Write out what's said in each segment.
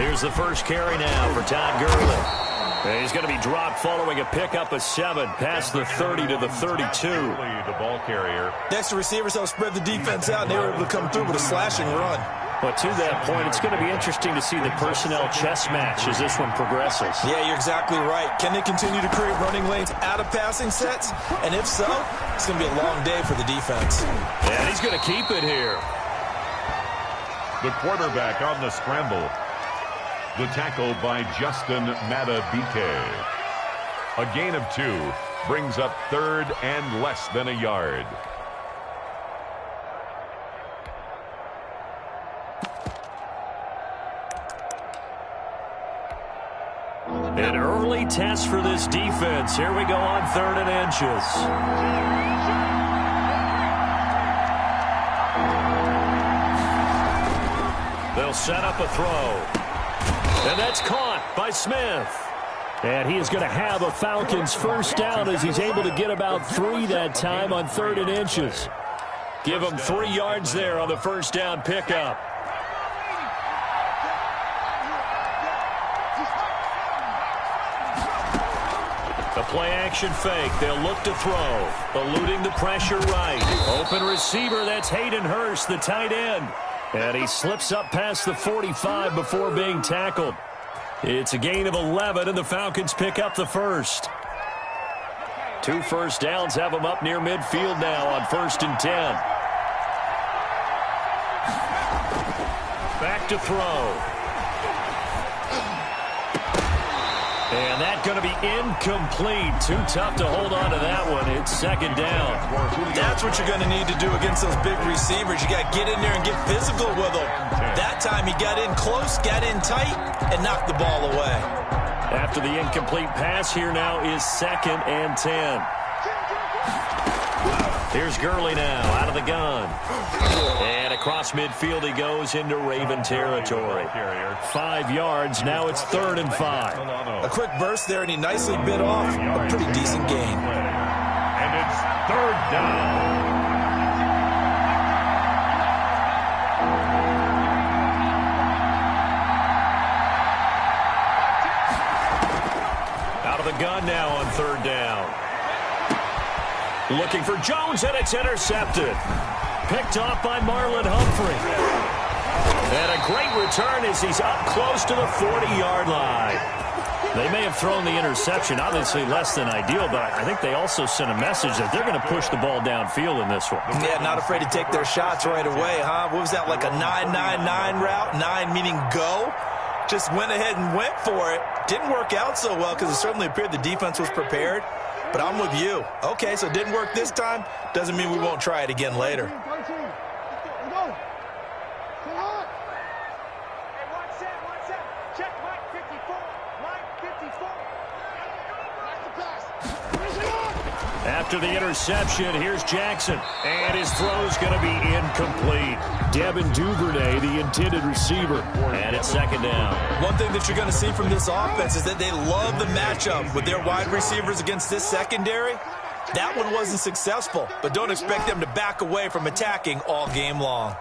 Here's the first carry now for Todd Gurley. And he's going to be dropped following a pickup of 7 past the 30 to the 32. The ball carrier. Next, the receivers helped spread the defense out, and they were able to come through with a slashing run. But to that point, it's going to be interesting to see the personnel chess match as this one progresses. Yeah, you're exactly right. Can they continue to create running lanes out of passing sets? And if so, it's going to be a long day for the defense. And he's going to keep it here. The quarterback on the scramble. The tackle by Justin Matabike. A gain of 2 brings up 3rd and less than a yard. An early test for this defense. Here we go on 3rd and inches. They'll set up a throw. And that's caught by Smith. And he is going to have a Falcons first down as he's able to get about 3 that time on 3rd and inches. Give him 3 yards there on the first down pickup. The play action fake. They'll look to throw. Eluding the pressure right. Open receiver. That's Hayden Hurst, the tight end. And he slips up past the 45 before being tackled. It's a gain of 11, and the Falcons pick up the first. 2 first downs have them up near midfield now on 1st and 10. Back to throw. And that's going to be incomplete. Too tough to hold on to that one. It's 2nd down. That's what you're going to need to do against those big receivers. You got to get in there and get physical with them. That time he got in close, got in tight, and knocked the ball away. After the incomplete pass, here now is 2nd and 10. Here's Gurley now out of the gun. And across midfield he goes into Raven territory. 5 yards. Now it's 3rd and 5. A quick burst there, and he nicely bit off a pretty decent gain. And it's 3rd down. Out of the gun now on 3rd down. Looking for Jones, and it's intercepted. Picked off by Marlon Humphrey. And a great return as he's up close to the 40-yard line. They may have thrown the interception, obviously less than ideal, but I think they also sent a message that they're going to push the ball downfield in this one. Yeah, not afraid to take their shots right away, huh? What was that, like a 9-9-9 route? 9 meaning go? Just went ahead and went for it. Didn't work out so well because it certainly appeared the defense was prepared. But I'm with you. Okay, so it didn't work this time. Doesn't mean we won't try it again later. After the interception, here's Jackson. And his throw's going to be incomplete. Devin Duvernay, the intended receiver. And it's 2nd down. One thing that you're going to see from this offense is that they love the matchup with their wide receivers against this secondary. That one wasn't successful, but don't expect them to back away from attacking all game long.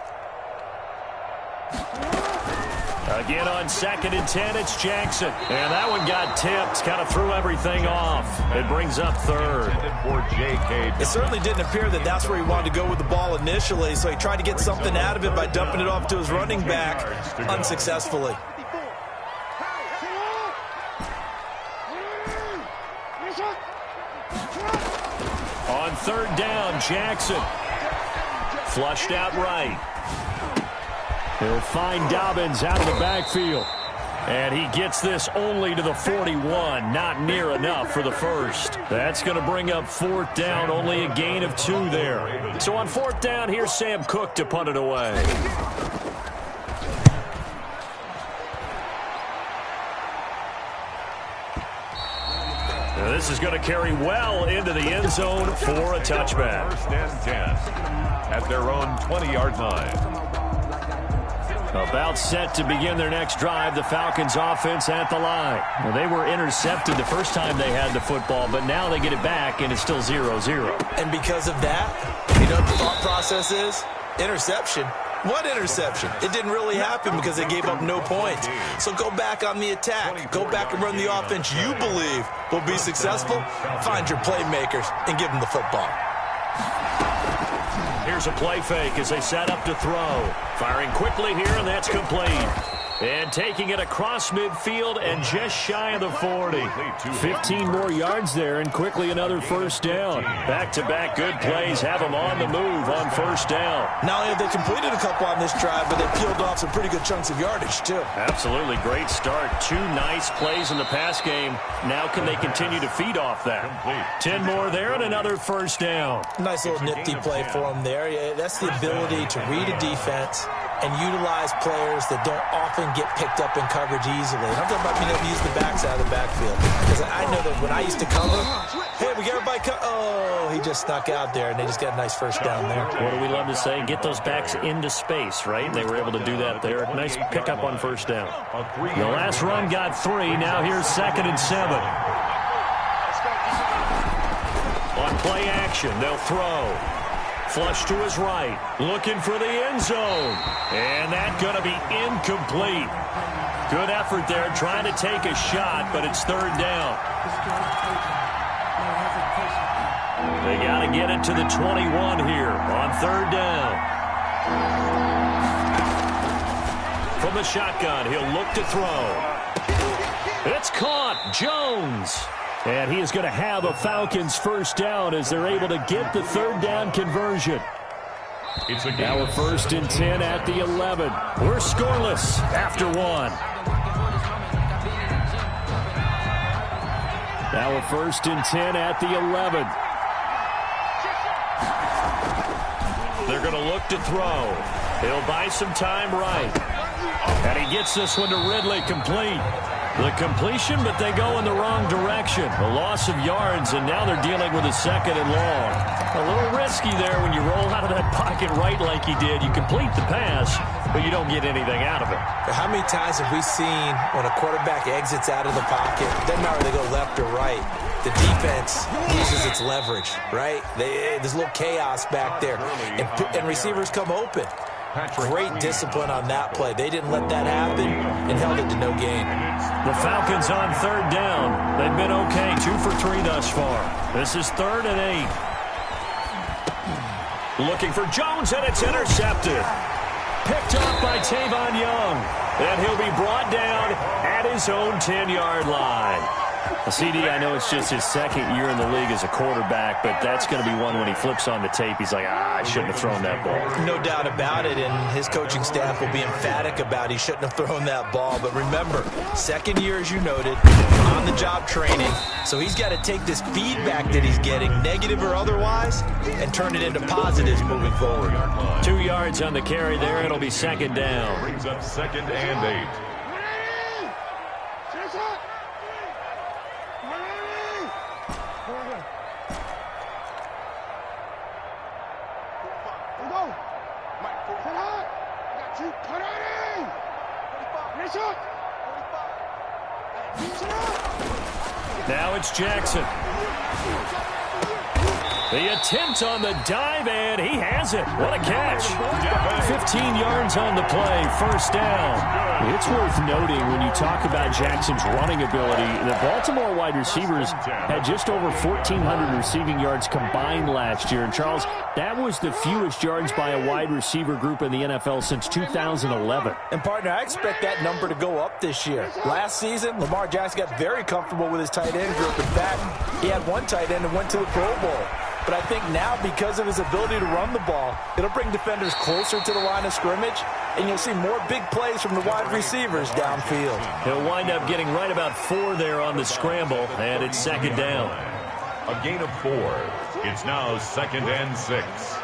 Again on 2nd and 10, it's Jackson. And that one got tipped, kind of threw everything off. It brings up 3rd. It certainly didn't appear that that's where he wanted to go with the ball initially, so he tried to get something out of it by dumping it off to his running back unsuccessfully. On 3rd down, Jackson. Flushed out right. He'll find Dobbins out of the backfield. And he gets this only to the 41. Not near enough for the first. That's going to bring up 4th down. Only a gain of 2 there. So on 4th down, here's Sam Cook to punt it away. Now this is going to carry well into the end zone for a touchback. 1st and 10 at their own 20-yard line. About set to begin their next drive, the Falcons offense at the line. Well, they were intercepted the first time they had the football, but now they get it back, and it's still 0-0. And because of that, you know what the thought process is? Interception. What interception? It didn't really happen because they gave up no points. So go back on the attack. Go back and run the offense you believe will be successful. Find your playmakers and give them the football. Here's a play fake as they set up to throw. Firing quickly here, and that's complete. And taking it across midfield and just shy of the 40. 15 more yards there, and quickly another first down. Back-to-back good plays have them on the move on first down. Not only have they completed a couple on this drive, but they peeled off some pretty good chunks of yardage, too. Absolutely great start. 2 nice plays in the pass game. Now can they continue to feed off that? 10 more there and another first down. Nice little nifty play for them there. Yeah, that's the ability to read a defense and utilize players that don't often get picked up in coverage easily. And I'm talking about being able to use the backs out of the backfield. Because I know that when I used to cover, hey, we got everybody oh, he just snuck out there, and they just got a nice first down there. What do we love to say? Get those backs into space, right? They were able to do that there. Nice pickup on first down. The last run got 3. Now here's 2nd and 7. On play action, they'll throw. Flush to his right, looking for the end zone. And that's going to be incomplete. Good effort there, trying to take a shot, but it's 3rd down. They got to get it to the 21 here on 3rd down. From the shotgun, he'll look to throw. It's caught. Jones. And he is going to have a Falcons first down as they're able to get the 3rd down conversion. Now we're 1st and 10 at the 11. We're scoreless after 1. Now we're 1st and 10 at the 11. They're going to look to throw. He'll buy some time right. And he gets this one to Ridley, complete. The completion, but they go in the wrong direction. A loss of yards, and now they're dealing with a 2nd and long. A little risky there when you roll out of that pocket right like he did. You complete the pass, but you don't get anything out of it. How many times have we seen when a quarterback exits out of the pocket, doesn't matter whether they go left or right, the defense loses its leverage, right? There's a little chaos back there, and receivers come open. Great discipline on that play. They didn't let that happen and held it to no gain. The Falcons on 3rd down. They've been okay, 2 for 3 thus far. This is 3rd and 8. Looking for Jones, and it's intercepted. Picked up by Tavon Young. And he'll be brought down at his own 10-yard line. CD, I know it's just his 2nd year in the league as a quarterback, but that's going to be one when he flips on the tape, he's like, I shouldn't have thrown that ball. No doubt about it, and his coaching staff will be emphatic about he shouldn't have thrown that ball. But remember, 2nd year, as you noted, on-the-job training, so he's got to take this feedback that he's getting, negative or otherwise, and turn it into positives moving forward. 2 yards on the carry there. It'll be 2nd down. Brings up 2nd and 8. Now it's Jackson. The attempt on the dive, and he has it. What a catch. 15 yards on the play, first down. It's worth noting when you talk about Jackson's running ability, the Baltimore wide receivers had just over 1,400 receiving yards combined last year. And, Charles, that was the fewest yards by a wide receiver group in the NFL since 2011. And, partner, I expect that number to go up this year. Last season, Lamar Jackson got very comfortable with his tight end group. In fact, he had one tight end and went to the Pro Bowl. But I think now, because of his ability to run the ball, it'll bring defenders closer to the line of scrimmage, and you'll see more big plays from the wide receivers downfield. He'll wind up getting right about 4 there on the scramble, and it's 2nd down. A gain of 4. It's now 2nd and 6.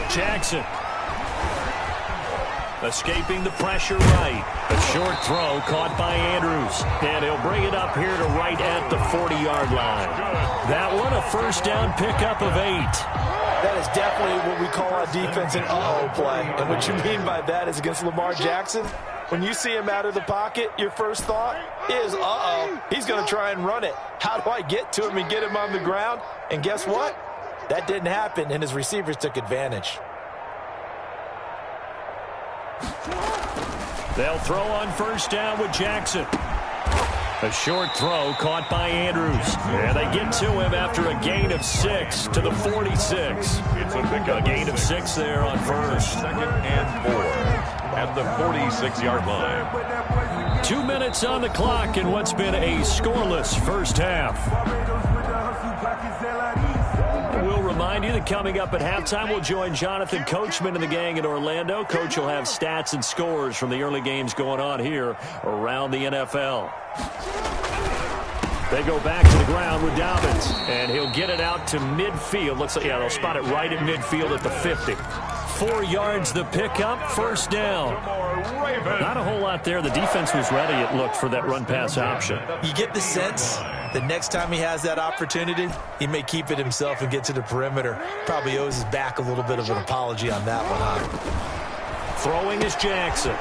Jackson. Escaping the pressure right. A short throw caught by Andrews. And he'll bring it up here to right at the 40-yard line. That one a first down pickup of 8. That is definitely what we call a defense an uh-oh play. And what you mean by that is against Lamar Jackson, when you see him out of the pocket, your first thought is, uh-oh, he's going to try and run it. How do I get to him and get him on the ground? And guess what? That didn't happen, and his receivers took advantage. They'll throw on first down with Jackson. A short throw caught by Andrews. And they get to him after a gain of 6 to the 46. It's a gain of 6 there on first. 2nd and 4 at the 46-yard line. 2 minutes on the clock in what's been a scoreless first half. We'll remind you that coming up at halftime, we'll join Jonathan Coachman and the gang in Orlando. Coach will have stats and scores from the early games going on here around the NFL. They go back to the ground with Dobbins, and he'll get it out to midfield. Looks like, yeah, they'll spot it right at midfield at the 50. 4 yards the pickup, first down. Not a whole lot there. The defense was ready, it looked, for that run-pass option. You get the sense that next time he has that opportunity, he may keep it himself and get to the perimeter. Probably owes his back a little bit of an apology on that one, huh? Throwing is Jackson.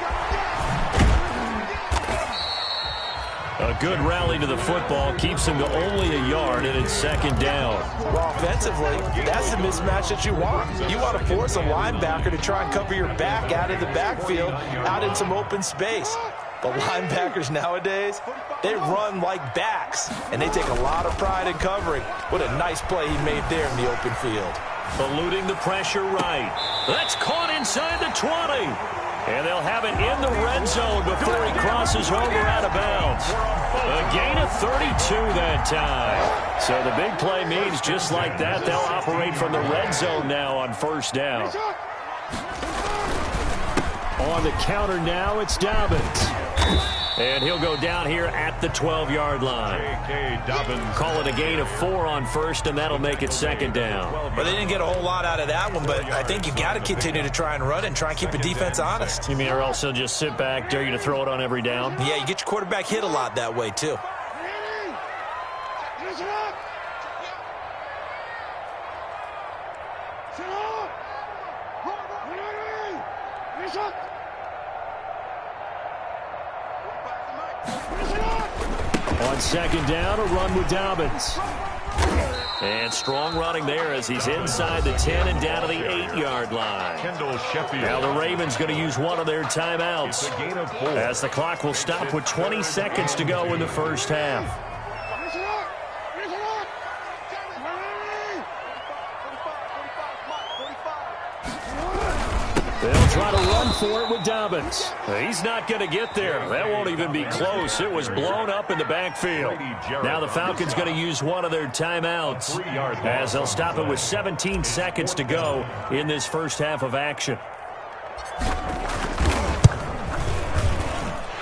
A good rally to the football keeps him to only a yard, and it's second down. Well, offensively, that's the mismatch that you want. You want to force a linebacker to try and cover your back out of the backfield, out in some open space. But linebackers nowadays, they run like backs, and they take a lot of pride in covering. What a nice play he made there in the open field. Eluding the pressure right. That's caught inside the 20. And they'll have it in the red zone before he crosses over out of bounds. A gain of 32 that time. So the big play means just like that, they'll operate from the red zone now on first down. On the counter now, it's Dobbins. And he'll go down here at the 12-yard line. Call it a gain of 4 on first, and that'll make it second down. Well, they didn't get a whole lot out of that one, but I think you got to continue to try and run it and try and keep the defense honest. You mean, or else they'll just sit back, dare you to throw it on every down? Yeah, you get your quarterback hit a lot that way, too. On second down, a run with Dobbins. And strong running there as he's inside the 10 and down to the 8-yard line. Now the Ravens going to use one of their timeouts as the clock will stop with 20 seconds to go in the first half. They'll try to run for it with Dobbins. He's not going to get there. That won't even be close. It was blown up in the backfield. Now the Falcons going to use one of their timeouts as they'll stop it with 17 seconds to go in this first half of action.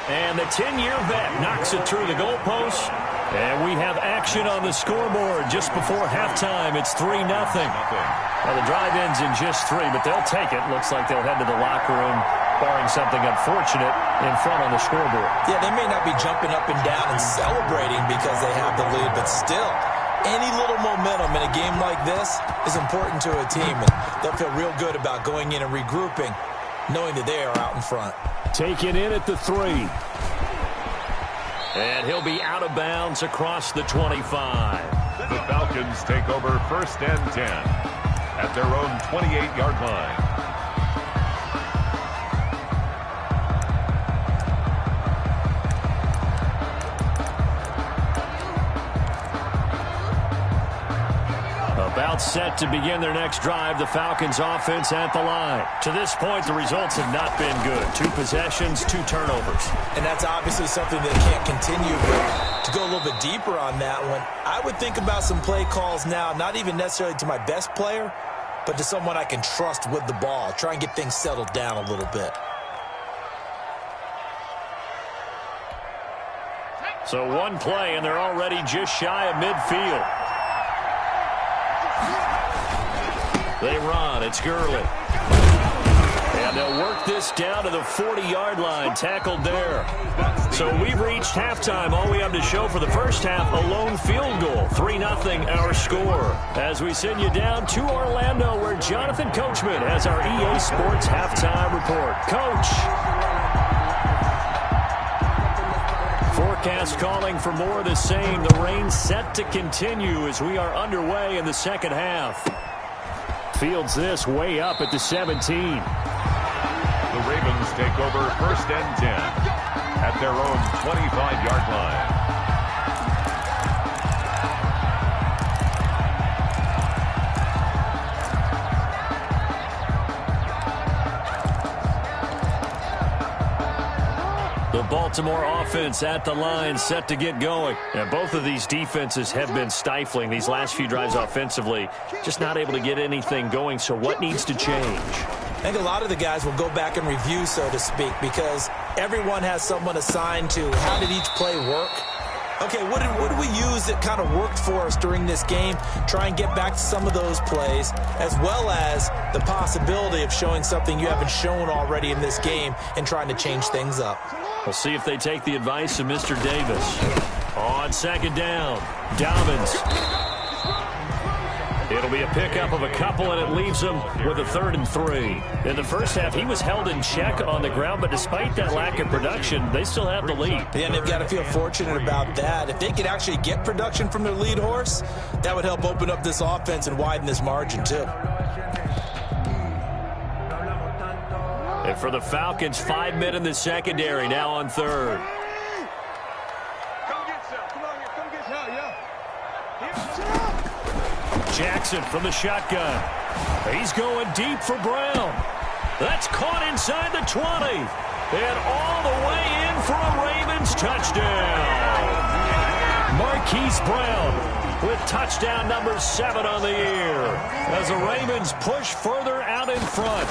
And the 10-year vet knocks it through the goalpost. And we have action on the scoreboard just before halftime. It's 3-0. Well, the drive ends in just 3, but they'll take it. Looks like they'll head to the locker room, barring something unfortunate, in front on the scoreboard. Yeah, they may not be jumping up and down and celebrating because they have the lead, but still, any little momentum in a game like this is important to a team, and they'll feel real good about going in and regrouping, knowing that they are out in front. Taken in at the 3. And he'll be out of bounds across the 25. The Falcons take over first and 10 at their own 28-yard line. About set to begin their next drive, the Falcons offense at the line. To this point, the results have not been good. 2 possessions, 2 turnovers. And that's obviously something that can't continue, but to go a little bit deeper on that one, I would think about some play calls now, not even necessarily to my best player, but to someone I can trust with the ball. Try and get things settled down a little bit. So one play, and they're already just shy of midfield. They run. It's Gurley. And And they'll work this down to the 40-yard line, tackled there. So we've reached halftime. All we have to show for the first half, a lone field goal. 3-0 our score. As we send you down to Orlando, where Jonathan Coachman has our EA Sports halftime report. Coach. Forecast calling for more of the same. The rain set to continue as we are underway in the second half. Fields this way up at the 17. The Ravens take over 1st and 10 at their own 25-yard line. The Baltimore offense at the line, set to get going. And both of these defenses have been stifling these last few drives offensively. Just not able to get anything going, so what needs to change? I think a lot of the guys will go back and review, so to speak, because everyone has someone assigned to how did each play work. Okay, what did we use that kind of worked for us during this game? Try and get back to some of those plays, as well as the possibility of showing something you haven't shown already in this game and trying to change things up. We'll see if they take the advice of Mr. Davis. On 2nd down, Dobbins. It'll be a pickup of a couple, and it leaves them with a 3rd and 3. In the first half, he was held in check on the ground, but despite that lack of production, they still have the lead. Yeah, and they've got to feel fortunate about that. If they could actually get production from their lead horse, that would help open up this offense and widen this margin, too. And for the Falcons, 5 men in the secondary, now on 3rd. Jackson from the shotgun. He's going deep for Braun. That's caught inside the 20. And all the way in for a Ravens touchdown. Marquise Braun with touchdown number 7 on the year as the Ravens push further out in front.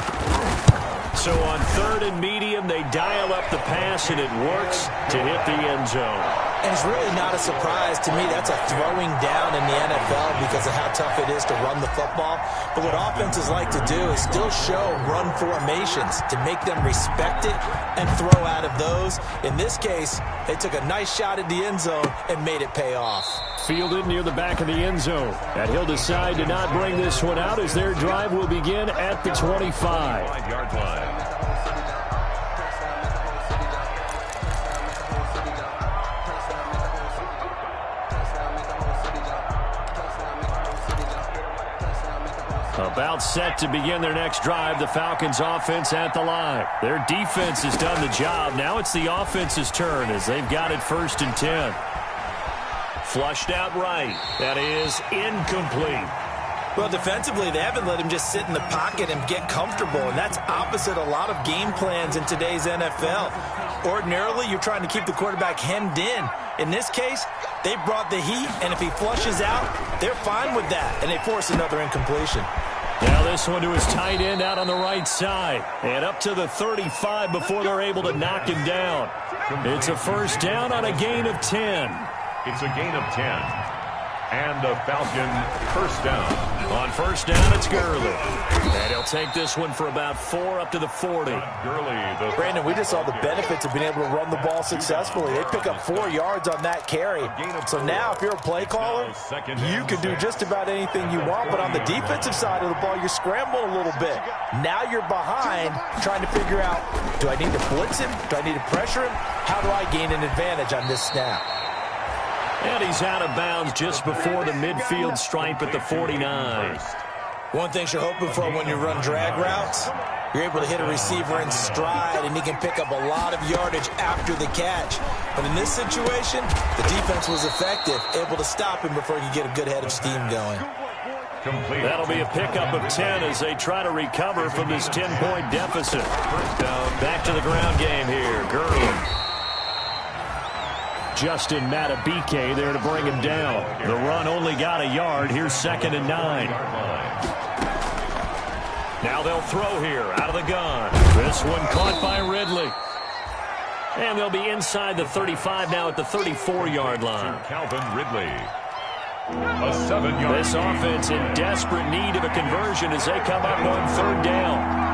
So on 3rd and medium, they dial up the pass, and it works to hit the end zone. And it's really not a surprise to me. That's a throwing down in the NFL because of how tough it is to run the football. But what offenses like to do is still show run formations to make them respect it and throw out of those. In this case, they took a nice shot at the end zone and made it pay off. Fielded near the back of the end zone. And he'll decide to not bring this one out as their drive will begin at the 25. 5-yard line. About set to begin their next drive, the Falcons offense at the line. Their defense has done the job. Now it's the offense's turn as they've got it 1st and 10. Flushed out right. That is incomplete. Well, defensively, they haven't let him just sit in the pocket and get comfortable, and that's opposite a lot of game plans in today's NFL. Ordinarily, you're trying to keep the quarterback hemmed in. In this case, they brought the heat, and if he flushes out, they're fine with that, and they force another incompletion. Now this one to his tight end out on the right side, and up to the 35 before they're able to knock him down. It's a 1st down on a gain of 10. It's a gain of 10. And a Falcon 1st down. On 1st down, it's Gurley. And he'll take this one for about 4 up to the 40. Gurley, Brandon, we just saw the benefits of being able to run the ball successfully. They pick up 4 yards on that carry. So now if you're a play caller, you can do just about anything you want. But on the defensive side of the ball, you're scrambling a little bit. Now you're behind trying to figure out, do I need to blitz him? Do I need to pressure him? How do I gain an advantage on this snap? And he's out of bounds just before the midfield stripe at the 49. One thing you're hoping for when you run drag routes, you're able to hit a receiver in stride, and he can pick up a lot of yardage after the catch. But in this situation, the defense was effective, able to stop him before he could get a good head of steam going. That'll be a pickup of 10 as they try to recover from this 10-point deficit. 1st down. Back to the ground game here. Gurley. Justin Matabike there to bring him down. The run only got a yard. Here's 2nd and 9. Now they'll throw here out of the gun. This one caught by Ridley. And they'll be inside the 35 now at the 34-yard line. Calvin Ridley. A 7-yard. This offense in desperate need of a conversion as they come up on 3rd down.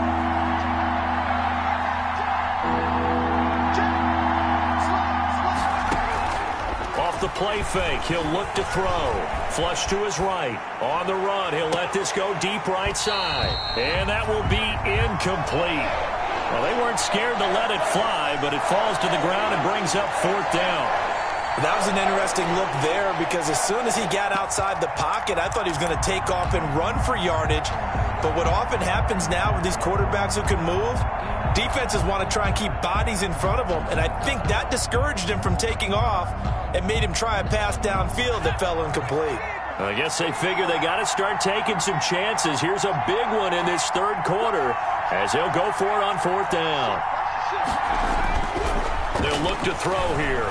play fake. He'll look to throw. Flush to his right. On the run, he'll let this go deep right side. And that will be incomplete. Well, they weren't scared to let it fly, but it falls to the ground and brings up 4th down. That was an interesting look there because as soon as he got outside the pocket, I thought he was going to take off and run for yardage. But what often happens now with these quarterbacks who can move, defenses want to try and keep bodies in front of them, and I think that discouraged him from taking off and made him try a pass downfield that fell incomplete. I guess they figure they got to start taking some chances. Here's a big one in this 3rd quarter as they'll go for it on 4th down. They'll look to throw here.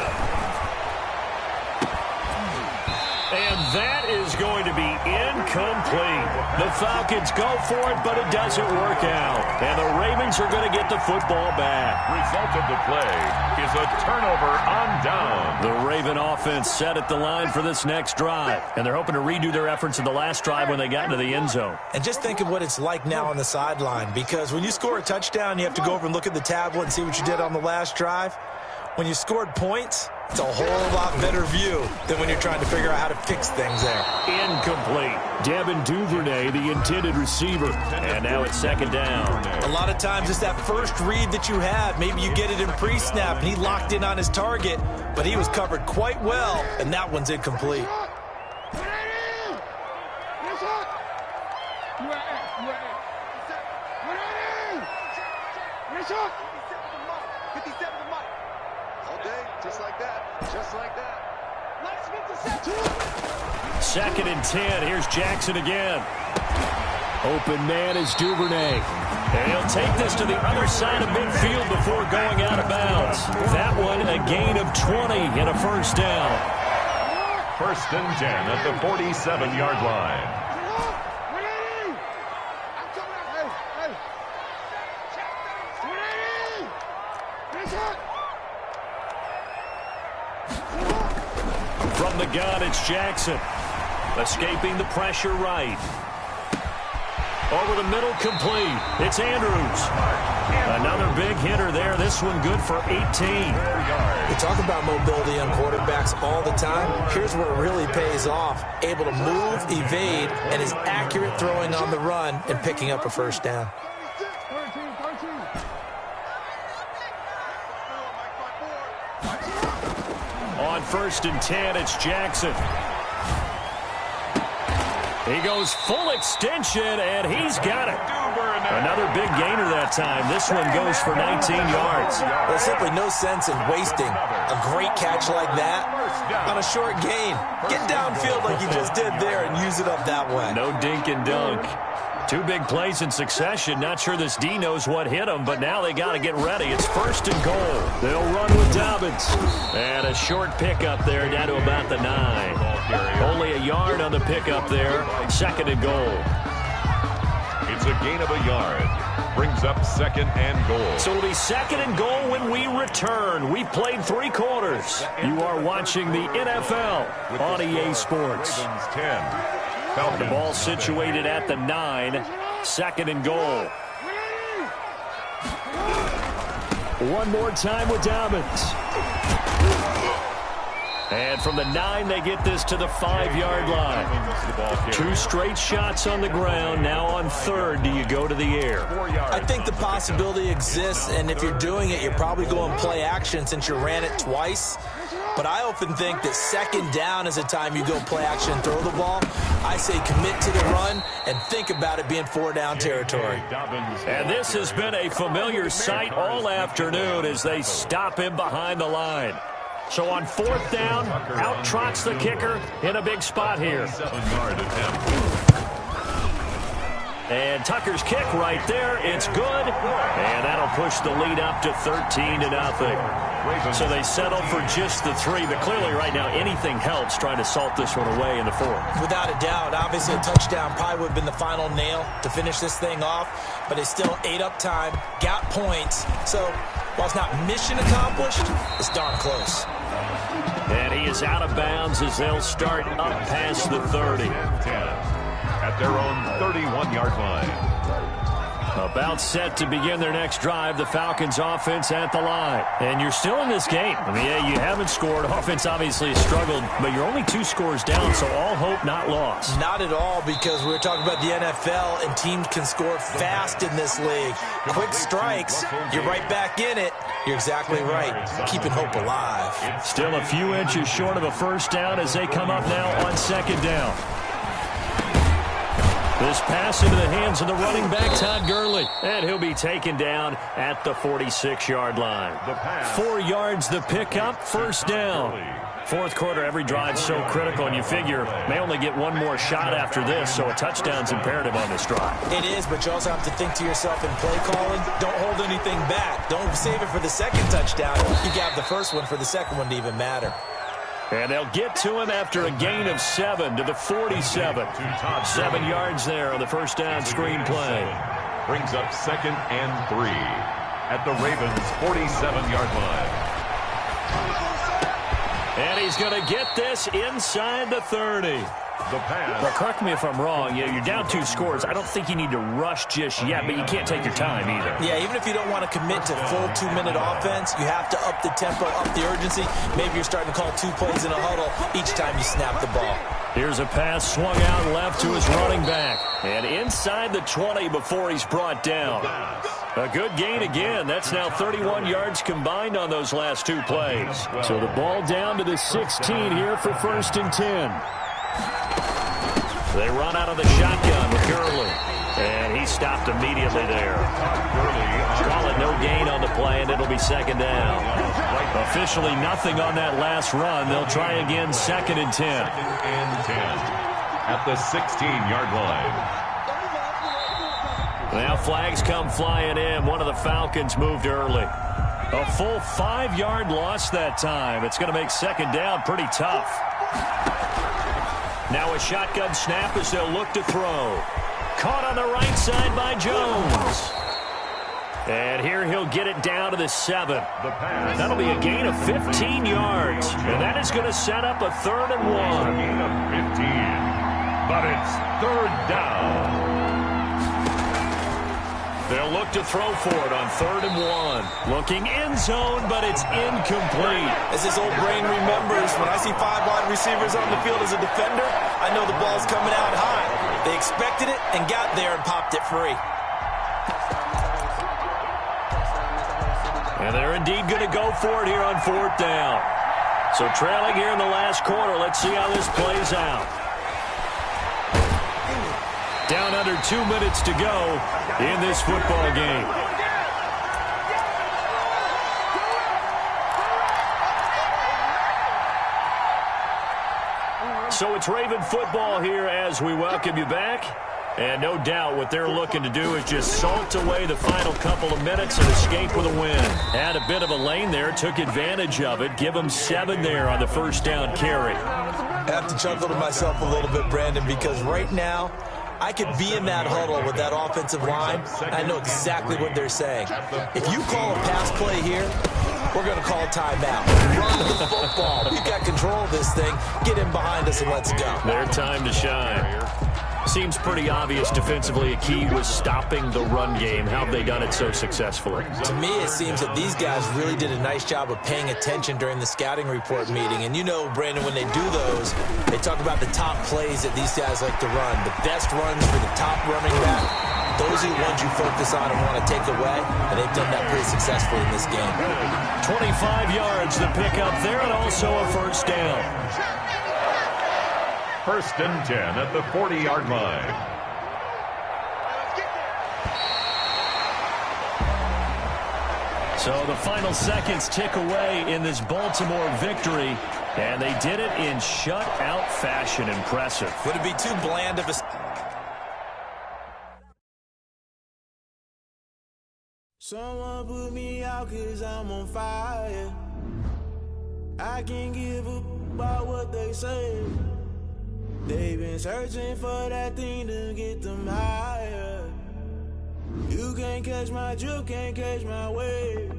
And that is going to be incomplete. The Falcons go for it, but it doesn't work out. And the Ravens are going to get the football back. Result of the play is a turnover on down. The Raven offense set at the line for this next drive. And they're hoping to redo their efforts in the last drive when they got into the end zone. And just think of what it's like now on the sideline, because when you score a touchdown, you have to go over and look at the tablet and see what you did on the last drive. When you scored points, it's a whole lot better view than when you're trying to figure out how to fix things there. Incomplete. Devin Duvernay, the intended receiver. And now it's 2nd down. A lot of times it's that first read that you have. Maybe you get it in pre-snap, and he locked in on his target, but he was covered quite well, and that one's incomplete. Just like that. Just like that. Let's get the set. 2nd and 10. Here's Jackson again. Open man is Duvernay. And he'll take this to the other side of midfield before going out of bounds. That one a gain of 20 and a 1st down. 1st and 10 at the 47-yard line. From the gun, it's Jackson. Escaping the pressure right. Over the middle, complete. It's Andrews. Another big hitter there. This one good for 18. We talk about mobility on quarterbacks all the time. Here's where it really pays off. Able to move, evade, and is accurate throwing on the run and picking up a 1st down. On 1st and 10, it's Jackson. He goes full extension, and he's got it. Another big gainer that time. This one goes for 19 yards. There's simply no sense in wasting a great catch like that on a short gain. Get downfield like you just did there and use it up that way. No dink and dunk. 2 big plays in succession. Not sure this D knows what hit him, but now they got to get ready. It's 1st and goal. They'll run with Dobbins. And a short pickup there down to about the 9. Only a yard on the pickup there. 2nd and goal. It's a gain of a yard. Brings up 2nd and goal. So it'll be 2nd and goal when we return. We've played 3 quarters. You are watching the NFL on EA Sports. Ravens 10. The ball situated at the 9. 2nd and goal. One more time with Dobbins. And from the 9, they get this to the 5-yard line. 2 straight shots on the ground. Now on 3rd, do you go to the air? I think the possibility exists, and if you're doing it, you're probably going play action since you ran it twice. But I often think that 2nd down is the time you go play action and throw the ball. I say commit to the run and think about it being 4-down territory. And this has been a familiar sight all afternoon as they stop him behind the line. So on 4th down, out trots the kicker in a big spot here. 7-yard attempt. And Tucker's kick right there. It's good. And that'll push the lead up to 13-0. So they settle for just the 3. But clearly right now anything helps trying to salt this one away in the 4th. Without a doubt. Obviously a touchdown probably would have been the final nail to finish this thing off. But it's still ate up time. Got points. So while it's not mission accomplished, it's darn close. And he is out of bounds as they'll start up past the 30. At their own 31-yard line. About set to begin their next drive, the Falcons offense at the line. And you're still in this game. I mean, yeah, you haven't scored. Offense obviously has struggled, but you're only 2 scores down, so all hope not lost. Not at all, because we're talking about the NFL, and teams can score fast in this league. Quick strikes, you're right back in it. You're exactly right. Keeping hope alive. Still a few inches short of a first down as they come up now on second down. This pass into the hands of the running back, Todd Gurley. And he'll be taken down at the 46-yard line. 4 yards the pickup, first down. Fourth quarter, every drive so critical, and you figure may only get one more shot after this, so a touchdown's imperative on this drive. It is, but you also have to think to yourself in play calling, don't hold anything back. Don't save it for the second touchdown. You got the first one for the second one to even matter. And they'll get to him after a gain of 7 to the 47. 7 yards there on the first down screen play. Brings up 2nd and 3 at the Ravens' 47-yard line. And he's going to get this inside the 30. The pass. Well, correct me if I'm wrong. You're down 2 scores. I don't think you need to rush just yet, but you can't take your time either. Yeah, even if you don't want to commit to full 2-minute offense, you have to up the tempo, up the urgency. Maybe you're starting to call 2 plays in a huddle each time you snap the ball. Here's a pass swung out left to his running back. And inside the 20 before he's brought down. A good gain again. That's now 31 yards combined on those last 2 plays. So the ball down to the 16 here for 1st and 10. They run out of the shotgun with Gurley. And he stopped immediately there. Call it no gain on the play, and it'll be second down. Officially nothing on that last run. They'll try again, 2nd and 10. 2nd and 10 at the 16-yard line. Now flags come flying in. One of the Falcons moved early. A full 5-yard loss that time. It's going to make second down pretty tough. Now a shotgun snap as they'll look to throw. Caught on the right side by Jones. And here he'll get it down to the 7. That'll be a gain of 15 yards. And that is going to set up a 3rd and 1. A gain of 15. But it's 3rd down. They'll look to throw for it on 3rd and 1. Looking end zone, but it's incomplete. As this old brain remembers, when I see 5 wide receivers on the field as a defender, I know the ball's coming out high. They expected it and got there and popped it free. And they're indeed going to go for it here on 4th down. So trailing here in the last quarter, let's see how this plays out. Down under 2 minutes to go in this football game. So it's Raven football here as we welcome you back. And no doubt what they're looking to do is just salt away the final couple of minutes and escape with a win. Had a bit of a lane there, took advantage of it. Give them 7 there on the first down carry. I have to chuckle to myself a little bit, Brandon, because right now, I could be in that huddle with that offensive line, and I know exactly what they're saying. If you call a pass play here, we're going to call a timeout. Run the football. We've got control of this thing. Get in behind us and let's go. Their time to shine. Seems pretty obvious defensively a key was stopping the run game. How have they done it so successfully? To me, it seems that these guys really did a nice job of paying attention during the scouting report meeting. And you know, Brandon, when they do those, they talk about the top plays that these guys like to run. The best runs for the top running back. Those are the ones you focus on and want to take away. And they've done that pretty successfully in this game. 25 yards the pickup there, and also a first down. 1st and 10 at the 40-yard line. So the final seconds tick away in this Baltimore victory, and they did it in shutout fashion. Impressive. Would it be too bland of a... Someone put me out 'cause I'm on fire. I can't give up about what they say. They've been searching for that thing to get them higher. You can't catch my drift, can't catch my wave.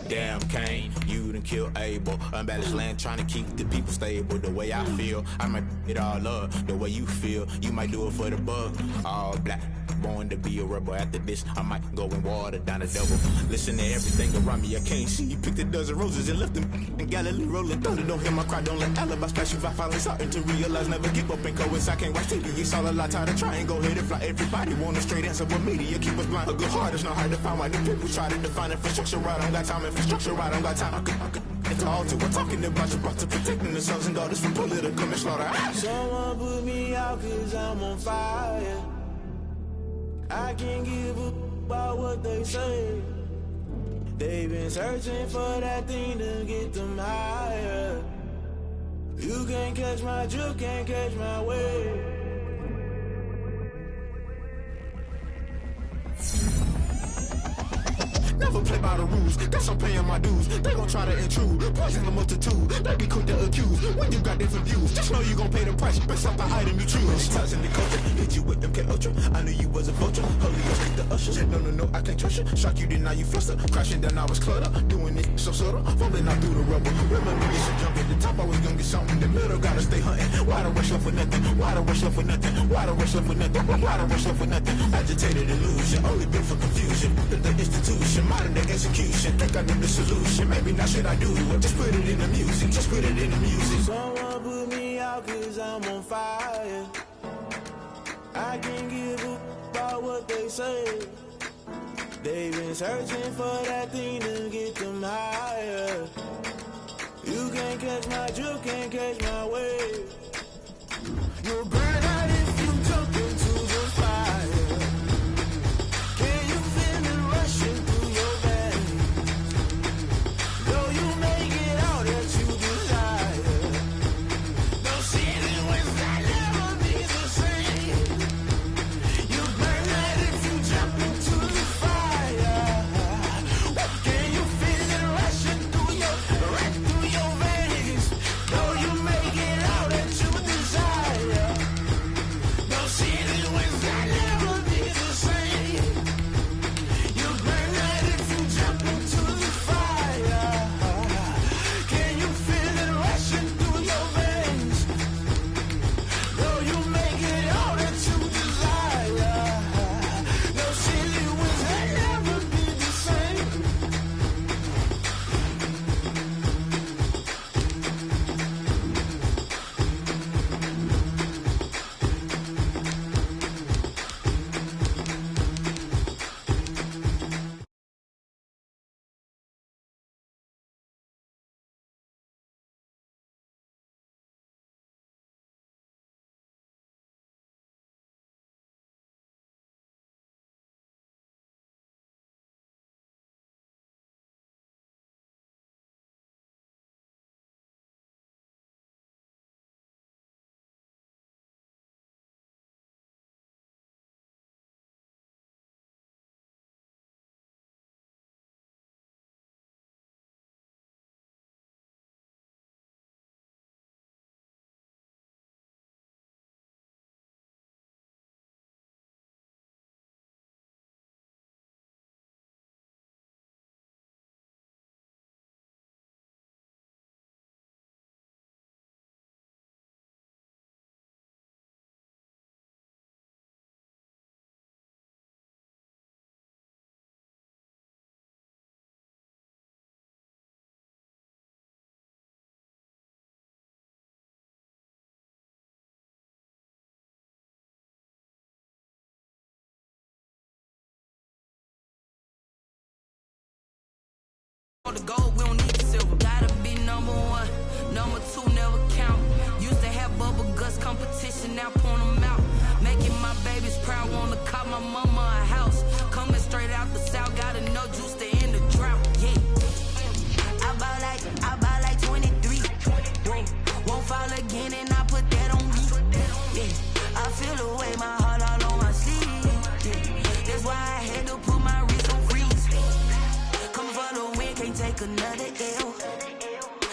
Damn, Kane, you done killed Abel. Unbalanced land, trying to keep the people stable. The way I feel, I might it all up. The way you feel, you might do it for the buck. All black, born to be a rebel. After this, I might go and water down the devil. Listen to everything around me, I can't see. You picked a dozen roses and left them in Galilee rolling thunder. Don't hear my cry, don't let alibis splash. If I finally starting to realize, never give up and coincide. I can't watch TV, it's all a lot. Tired of trying, go ahead and fly. Everybody want a straight answer, but media keep us blind. A good heart is not hard to find. Why the people try to define infrastructure right? I don't got time, infrastructure right, I don't got time. I could it's all to we're talking about you, brought to protecting the sons and daughters from political and slaughter. Someone put me out cause I'm on fire. I can't give up about what they say. They've been searching for that thing to get them higher. You can't catch my drift, can't catch my wave. Never play by the rules, that's I'm paying my dues. They gon' try to intrude, poison the multitude. They be quick to accuse, when you got different views. Just know you gon' pay the price, based off the item you choose. Ties in the culture, hit you with MK Ultra. I knew you was a vulture, holy ghost like the ushers. No, I can't trust you. Shock you, then now you fluster. Crashing down, I was cluttered. Doing it so subtle, falling out through the rubble. Remember, you should jump at the top, always gonna get something in the middle. Gotta stay hunting. Why the rush left for nothing? Why the rush left for nothing? Why the rush left for nothing? Why the rush left for nothing? Agitated illusion, only built for confusion. The institution, modern day execution. Think I know the solution. Maybe not should I do it? Just put it in the music. Just put it in the music. Someone put me out cause I'm on fire. I can't give up about what they say. They've been searching for that thing to get them higher. You can't catch my drift, can't catch my wave. You'll burn out if you jump into the fire. Can you feel it rushing through your veins? Though you may get all that you desire. No city was that never be the same. You burn out if you jump into the fire. Can you feel it rushing through your veins? Though you may get all that you desire. No city was that never be the same. You burn out if you jump into the fire. Can you feel it rushing through your veins? Though you may get all that you desire. No city was that never be the same. The gold, we don't need the silver. Gotta be number one, number two, never count. Used to have bubble guts competition, now point them out. Making my babies proud, wanna call my mama a house. Coming straight out the south, got enough juice to end the drought. Yeah, I buy like 23. Whoa, won't fall again, and I put that on me. Yeah, I feel the way, my heart all on my sleeve. Yeah, that's why I had to put my wrist on freeze. Coming for the win, can't take another L.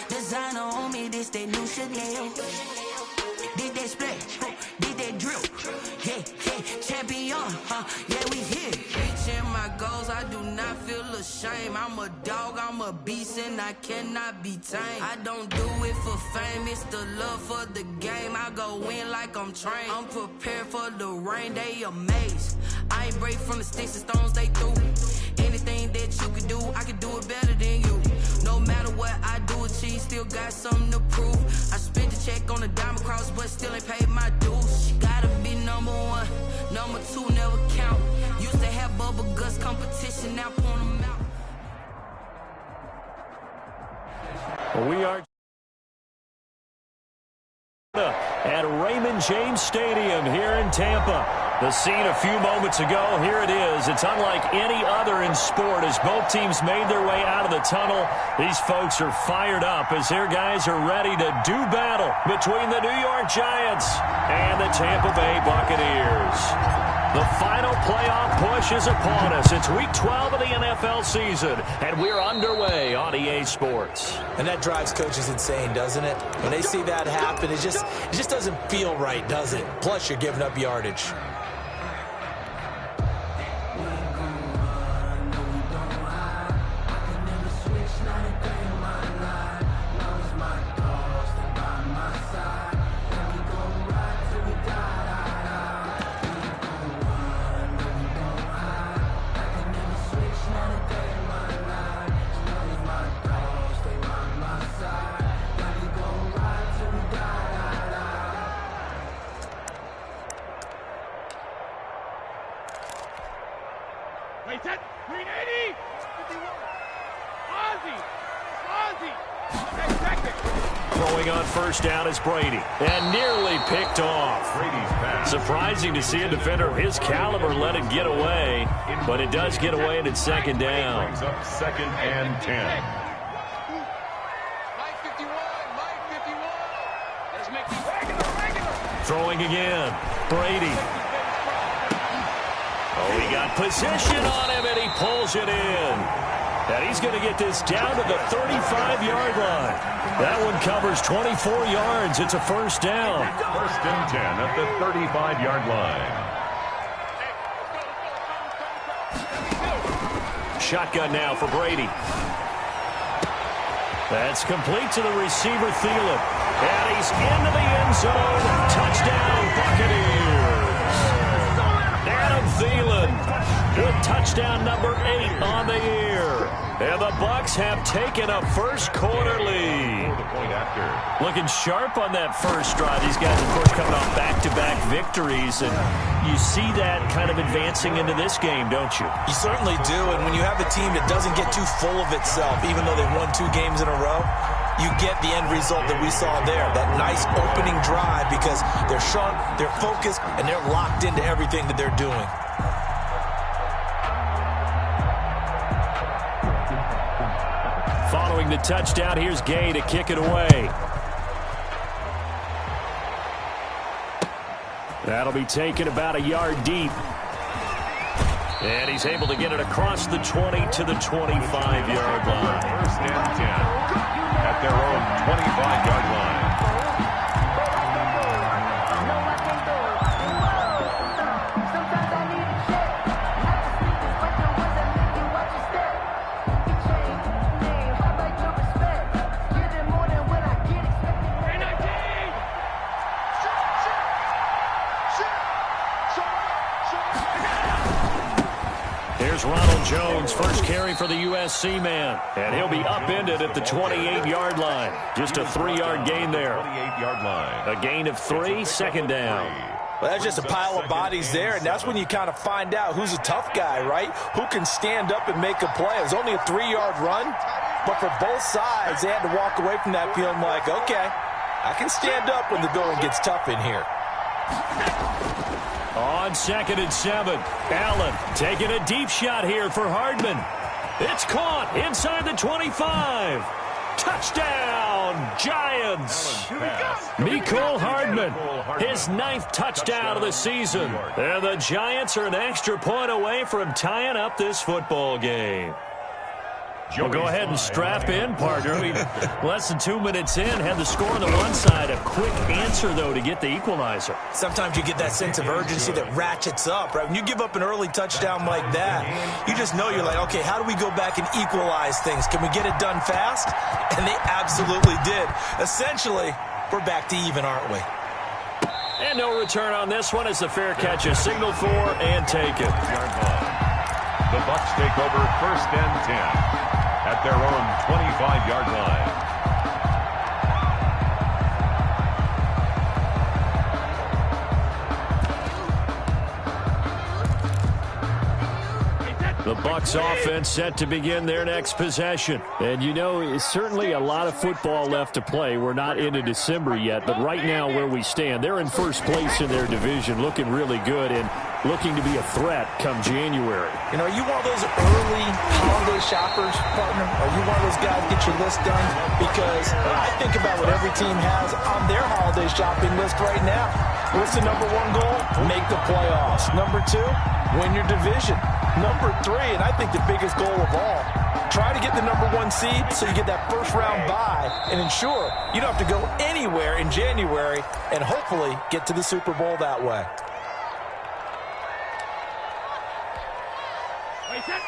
Designer on me, this that new Chanel. Did that split, did that drill. Yeah, champion, yeah, we here. Reaching my goals, I do not feel ashamed. I'm a dog, I'm a beast, and I cannot be tamed. I don't do it for fame, it's the love for the game. I go in like I'm trained. I'm prepared for the rain, they amazed. I I ain't break from the sticks and stones they threw. Anything that you could do, I could do it better than you. No matter what I do, achieve, still got something to prove. I spent the check on the diamond cross, but still ain't paid my dues. She gotta be number one, number two never count. Used to have bubble guts competition, now point them out. We are at Raymond James Stadium here in Tampa. The scene a few moments ago, here it is. It's unlike any other in sport as both teams made their way out of the tunnel. These folks are fired up as their guys are ready to do battle between the New York Giants and the Tampa Bay Buccaneers. The final playoff push is upon us. It's Week 12 of the NFL season, and we're underway on EA Sports. And that drives coaches insane, doesn't it? When they see that happen, it just doesn't feel right, does it? Plus, you're giving up yardage. Throwing on first down is Brady, and nearly picked off. Brady's pass. Surprising to see a defender of his caliber let it get away, but it does get away and it's second down. Brings up 2nd and 10. Mike 51, Mike 51. Let's make these regular. Throwing again, Brady. Oh, he got position on him, and he pulls it in. And he's going to get this down to the 35-yard line. That one covers 24 yards. It's a first down. 1st and 10 at the 35-yard line. Shotgun now for Brady. That's complete to the receiver, Thielen. And he's into the end zone. Touchdown, Buccaneers. Adam Thielen with touchdown number 8 on the year. And the Bucs have taken a first-quarter lead. Looking sharp on that first drive. These guys, of course, coming off back-to-back victories. And you see that kind of advancing into this game, don't you? You certainly do. And when you have a team that doesn't get too full of itself, even though they've won 2 games in a row, you get the end result that we saw there. That nice opening drive because they're sharp, they're focused, and they're locked into everything that they're doing. Following the touchdown, here's Gay to kick it away. That'll be taken about a yard deep. And he's able to get it across the 20 to the 25-yard line. 1st and 10 at their own 25-yard line. Here's Ronald Jones, first carry for the USC man. And he'll be upended at the 28-yard line. Just a 3-yard gain there. 28-yard line. A gain of 3, second down. Well, that's just a pile of bodies there, and that's when you kind of find out who's a tough guy, right? Who can stand up and make a play. It was only a 3-yard run, but for both sides, they had to walk away from that feeling like, okay, I can stand up when the going gets tough in here. On 2nd and 7, Allen taking a deep shot here for Hardman. It's caught inside the 25. Touchdown, Giants. Mecole Hardman, his 9th touchdown of the season. And the Giants are an extra point away from tying up this football game. Well, go ahead and strap in, partner. We less than 2 minutes in, had the score on the one side. A quick answer, though, to get the equalizer. Sometimes you get that sense of urgency that ratchets up, right? When you give up an early touchdown like that, you just know you're like, okay, how do we go back and equalize things? Can we get it done fast? And they absolutely did. Essentially, we're back to even, aren't we? And no return on this one as the fair catch is signaled for and taken. The Bucs take over 1st and 10 at their own 25-yard line. The Bucs offense set to begin their next possession. And you know, it's certainly a lot of football left to play. We're not into December yet, but right now where we stand, they're in first place in their division, looking really good and looking to be a threat come January. You know, are you one of those early holiday shoppers, partner? Are you one of those guys get your list done? Because I think about what every team has on their holiday shopping list right now. What's the number one goal? Make the playoffs. Number two, win your division. Number three, and I think the biggest goal of all, try to get the number one seed so you get that first round bye and ensure you don't have to go anywhere in January and hopefully get to the Super Bowl that way. Wait, 20!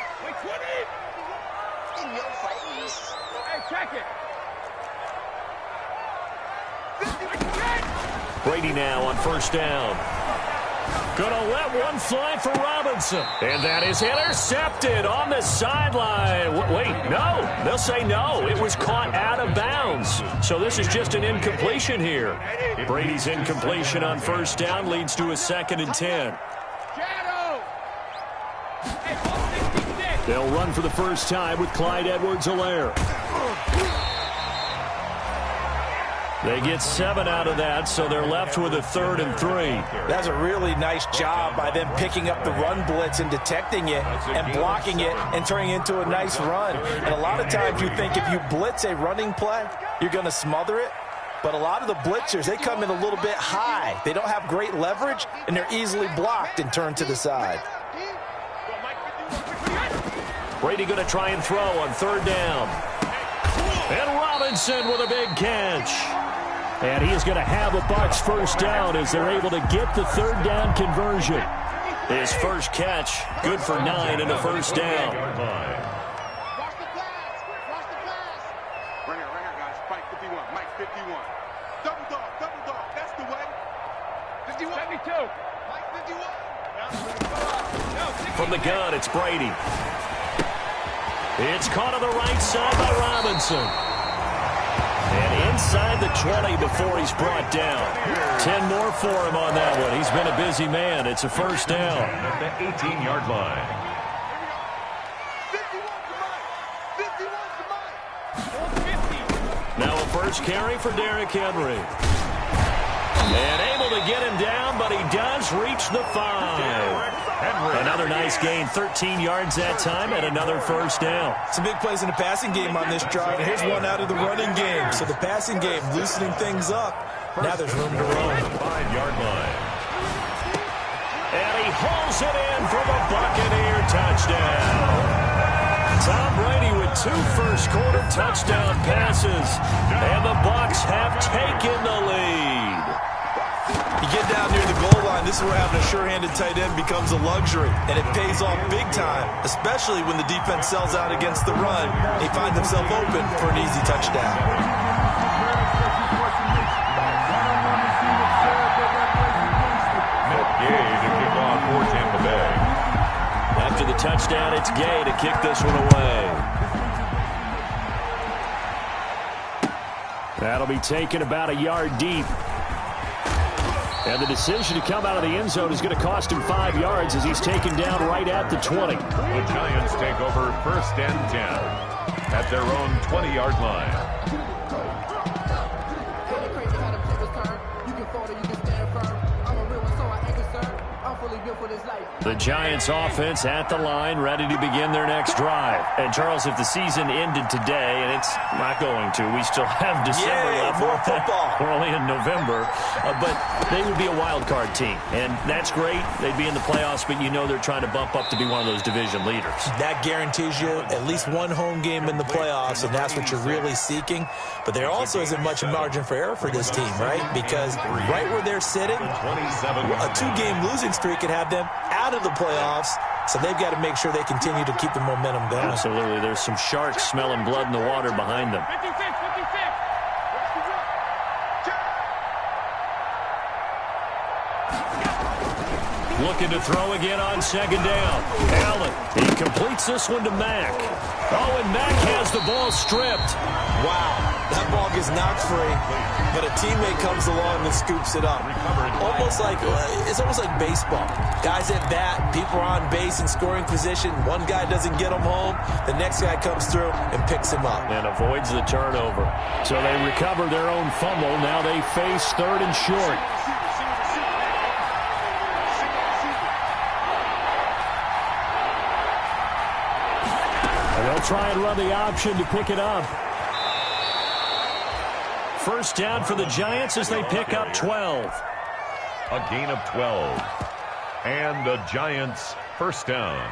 In your face. Hey, check it! Brady now on 1st down. Gonna let one fly for Robinson. And that is intercepted on the sideline. Wait, no. They'll say no. It was caught out of bounds. So this is just an incompletion here. Brady's incompletion on 1st down leads to a 2nd and 10. They'll run for the first time with Clyde Edwards-Helaire. They get 7 out of that, so they're left with a 3rd and 3. That's a really nice job by them picking up the run blitz and detecting it and blocking it and turning it into a nice run. And a lot of times you think if you blitz a running play, you're going to smother it. But a lot of the blitzers, they come in a little bit high. They don't have great leverage, and they're easily blocked and turned to the side. Brady going to try and throw on 3rd down. And Robinson with a big catch. And he is going to have a Bucs first down as they're able to get the 3rd down conversion. His first catch, good for 9 and a first down. Watch the pass. Watch the pass. Right here, guys. Mike 51. Mike 51. Double dog. That's the way. 51. 72. Mike 51. From the gun, it's Brady. It's caught on the right side by Robinson. And inside the 20 before he's brought down. 10 more for him on that one. He's been a busy man. It's a first down. At the 18-yard line. 51 to Mike. 51 to Mike. Now a first carry for Derrick Henry. And able to get him down, but he does reach the 5. Another nice gain, 13 yards that time, and another first down. Some big plays in the passing game on this drive. And here's one out of the running game. So the passing game loosening things up. Now there's room to run. 5-yard line. And he hauls it in for the Buccaneer touchdown. Tom Brady with 2 first-quarter touchdown passes. And the Bucs have taken the lead. You get down near the goal line, this is where having a sure-handed tight end becomes a luxury, and it pays off big time, especially when the defense sells out against the run. They find themselves open for an easy touchdown. Gay to kick off for Tampa Bay. After the touchdown, it's Gay to kick this one away. That'll be taken about a yard deep. And the decision to come out of the end zone is going to cost him 5 yards as he's taken down right at the 20. The Giants take over 1st and 10 at their own 20-yard line. The Giants offense at the line, ready to begin their next drive. And Charles, if the season ended today, and it's not going to, we still have December left. More football. We're only in November, but they would be a wild card team, and that's great. They'd be in the playoffs, but you know they're trying to bump up to be one of those division leaders. That guarantees you at least one home game in the playoffs, and that's what you're really seeking. But there also isn't much margin for error for this team, right? Because right where they're sitting, a 2-game losing streak could have them out of the playoffs, so they've got to make sure they continue to keep the momentum going. Absolutely. There's some sharks smelling blood in the water behind them. 56. looking to throw again on second down. Allen, he completes this one to Mack. Oh, and Mack has the ball stripped. Wow, that ball gets knocked free, but a teammate comes along and scoops it up. It's almost like baseball. Guys at bat, people are on base in scoring position. One guy doesn't get him home. The next guy comes through and picks him up. And avoids the turnover. So they recover their own fumble. Now they face third and short. And they'll try and run the option to pick it up. First down for the Giants as they pick up 12. A gain of 12. And the Giants first down.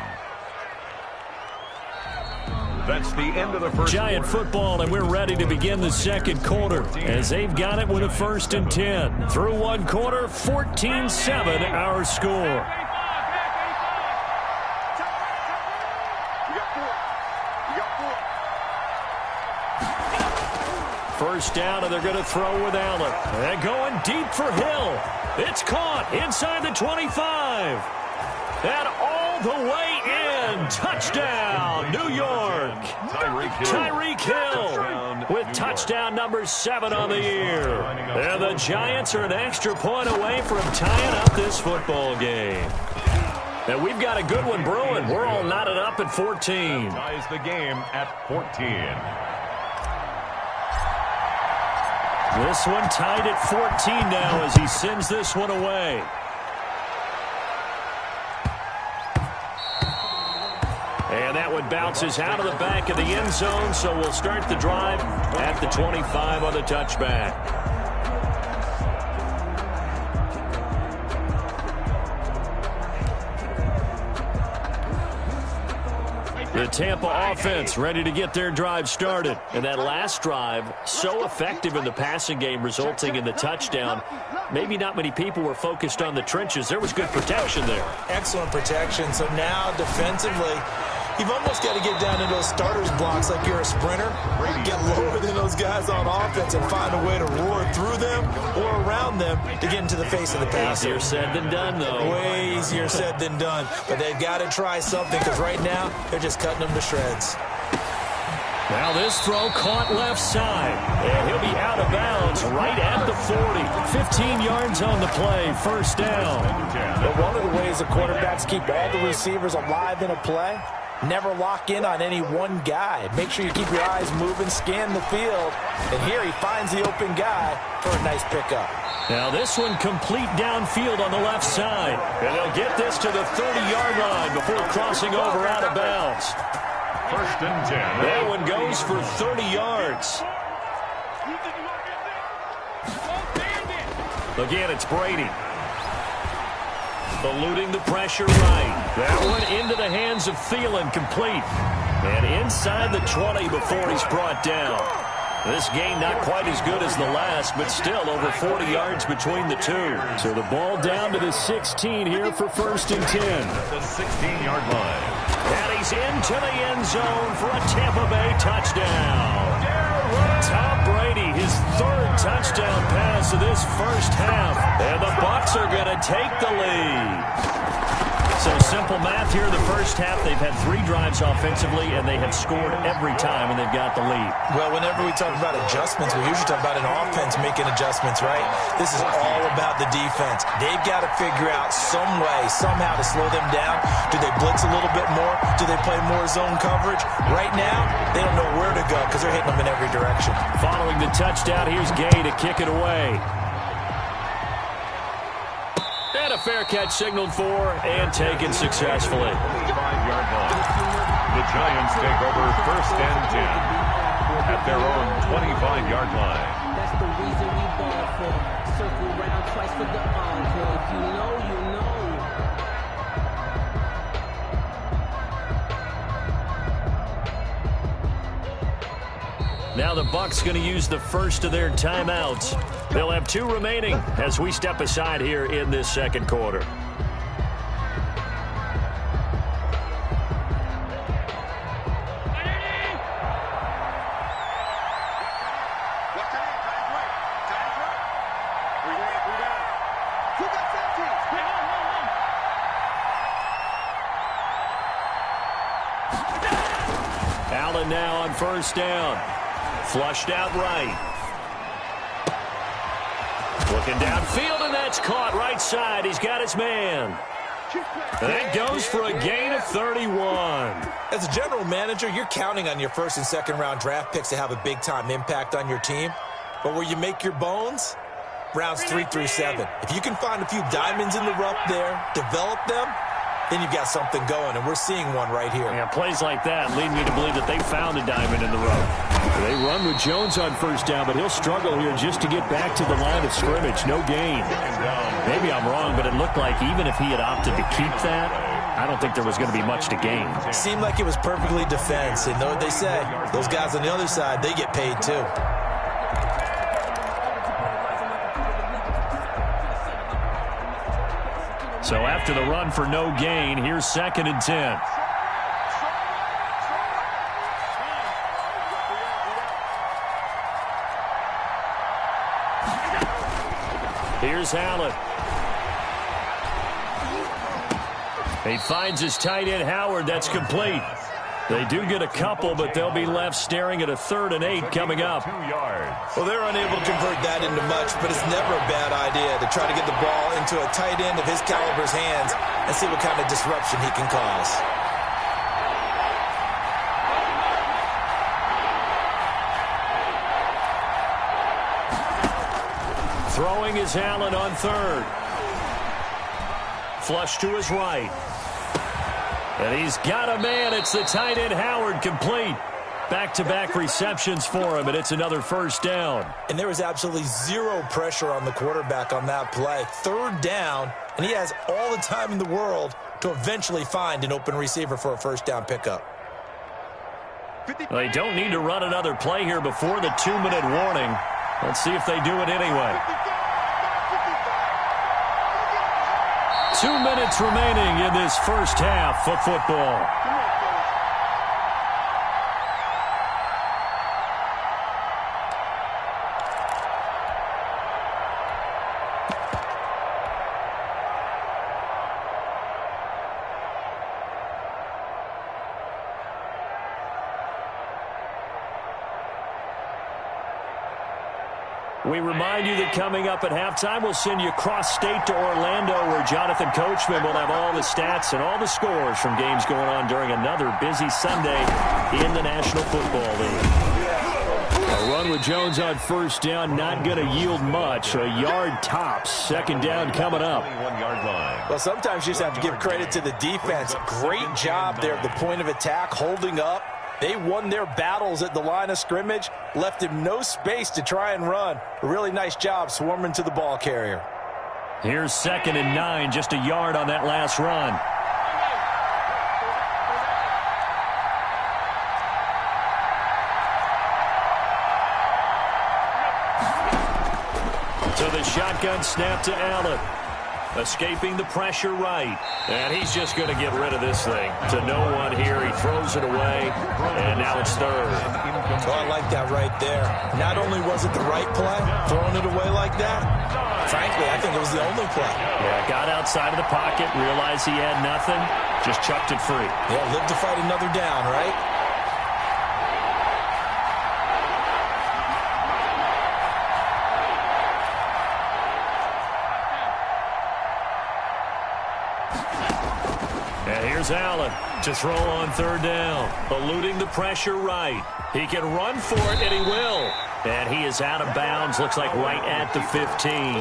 That's the end of the first Giant quarter. football, and we're ready to begin the second quarter as they've got it with a 1st and 10. Through one quarter, 14-7 our score. First down, and they're going to throw with Allen. They're going deep for Hill. It's caught inside the 25. And all the way in. Touchdown, New York. Tyreek Hill with touchdown number 7 on the year. And the Giants are an extra point away from tying up this football game. And we've got a good one brewing. We're all knotted up at 14. Ties the game at 14. This one tied at 14 now as he sends this one away. And that one bounces out of the back of the end zone, so we'll start the drive at the 25 on the touchback. The Tampa offense ready to get their drive started. And that last drive, so effective in the passing game, resulting in the touchdown. Maybe not many people were focused on the trenches. There was good protection there. Excellent protection. So now defensively, you've almost got to get down into those starters blocks like you're a sprinter. Get lower than those guys on offense and find a way to roar through them or around them to get into the face of the passer. Easier said than done, though. Way easier said than done. But they've got to try something because right now they're just cutting them to shreds. Now this throw caught left side. And he'll be out of bounds right at the 40. 15 yards on the play. First down. But one of the ways the quarterbacks keep all the receivers alive in a play, never lock in on any one guy. Make sure you keep your eyes moving, scan the field. And here he finds the open guy for a nice pickup. Now this one complete downfield on the left side. And they'll get this to the 30-yard line before crossing over out of bounds. First and 10. That one goes for 30 yards. Again, it's Brady. Eluding the pressure right. That one into the hands of Thielen, complete. And inside the 20 before he's brought down. This game not quite as good as the last, but still over 40 yards between the two. So the ball down to the 16 here for first and 10. The 16-yard line. And he's into the end zone for a Tampa Bay touchdown. Tom Brady, his 3rd touchdown pass of this first half. And the Bucs are going to take the lead. So simple math here in the first half. They've had 3 drives offensively, and they have scored every time, and they've got the lead. Well, whenever we talk about adjustments, we usually talk about an offense making adjustments, right? This is all about the defense. They've got to figure out some way, somehow to slow them down. Do they blitz a little bit more? Do they play more zone coverage? Right now, they don't know where to go because they're hitting them in every direction. Following the touchdown, here's Gay to kick it away. And a fair catch signaled for and taken successfully. 5-yard line. The Giants take over first and 10 at their own 25-yard line. That's the reason we ball for. Circle round twice for the encore. If you know, you know. Now the Bucs going to use the first of their timeouts. They'll have 2 remaining as we step aside here in this second quarter. Allen now on first down. Flushed out right. Looking downfield, and that's caught right side. He's got his man. That goes for a gain of 31. As a general manager, you're counting on your first and second round draft picks to have a big-time impact on your team. But where you make your bones, rounds 3 through 7. If you can find a few diamonds in the rough there, develop them, then you've got something going, and we're seeing one right here. Yeah, plays like that lead me to believe that they found a diamond in the rough. They run with Jones on first down, but he'll struggle here just to get back to the line of scrimmage. No gain. Maybe I'm wrong, but it looked like even if he had opted to keep that, I don't think there was going to be much to gain. Seemed like it was perfectly defense, and know what they say. Those guys on the other side, they get paid too. So after the run for no gain, here's 2nd and 10. Here's Allen. He finds his tight end, Howard. That's complete. They do get a couple, but they'll be left staring at a 3rd and 8 coming up. 2 yards. Well, they're unable to convert that into much, but it's never a bad idea to try to get the ball into a tight end of his caliber's hands and see what kind of disruption he can cause. Throwing is Allen on 3rd. Flush to his right. And he's got a man. It's the tight end, Howard, complete. Back-to-back receptions for him, and it's another first down. And there was absolutely zero pressure on the quarterback on that play. 3rd down, and he has all the time in the world to eventually find an open receiver for a first down pickup. They don't need to run another play here before the 2-minute warning. Let's see if they do it anyway. 2 minutes remaining in this first half of football. We remind you that coming up at halftime, we'll send you cross-state to Orlando, where Jonathan Coachman will have all the stats and all the scores from games going on during another busy Sunday in the National Football League. A run with Jones on first down, not going to yield much. A yard tops. 2nd down coming up. 1-yard line. Well, sometimes you just have to give credit to the defense. Great job there at the point of attack, holding up. They won their battles at the line of scrimmage, left him no space to try and run. A really nice job swarming to the ball carrier. Here's 2nd and 9, just a yard on that last run. So the shotgun snap to Allen. Escaping the pressure right. And he's just going to get rid of this thing. To no one here. He throws it away. And now it's 3rd. Oh, I like that right there. Not only was it the right play, throwing it away like that, frankly, I think it was the only play. Yeah, got outside of the pocket, realized he had nothing, just chucked it free. Yeah, live to fight another down, right? And here's Allen to throw on 3rd down. Eluding the pressure right. He can run for it, and he will. And he is out of bounds. Looks like right at the 15.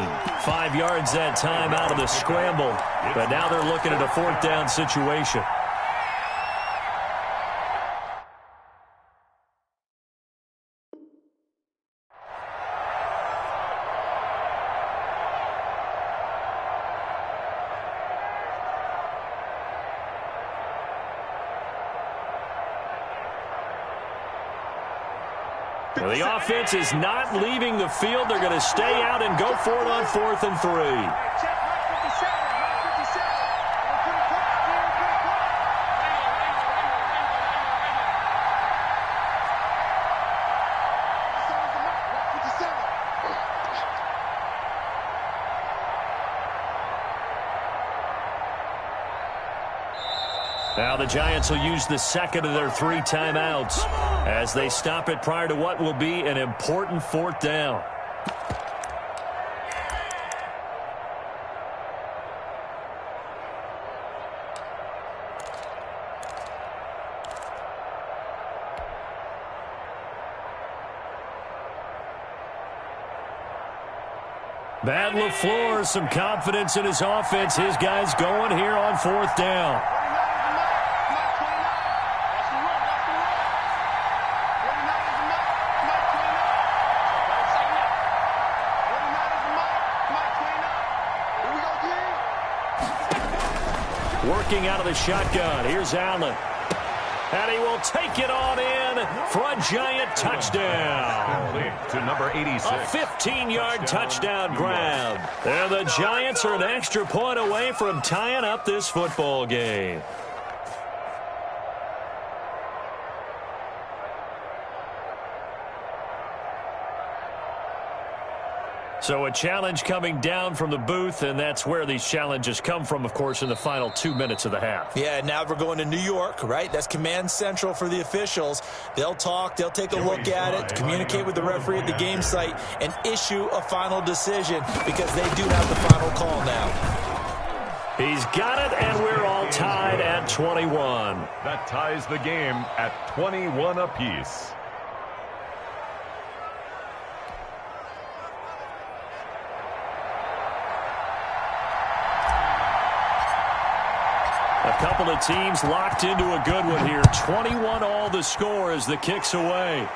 5 yards that time out of the scramble. But now they're looking at a 4th down situation. The offense is not leaving the field. They're going to stay out and go for it on 4th and 3. Now the Giants will use the second of their 3 timeouts as they stop it prior to what will be an important 4th down. Matt LaFleur, some confidence in his offense. His guys going here on 4th down. Working out of the shotgun. Here's Allen. And he will take it on in for a Giant touchdown. To number 86. A 15-yard touchdown grab. And the Giants are an extra point away from tying up this football game. So a challenge coming down from the booth, and that's where these challenges come from, of course, in the final 2 minutes of the half. Yeah, now we're going to New York, right? That's command central for the officials. They'll talk, they'll take a look at it, communicate with the referee at the game site, and issue a final decision because they do have the final call now. He's got it, and we're all tied at 21. That ties the game at 21 apiece. A couple of teams locked into a good one here. 21 all the score as the kick's away.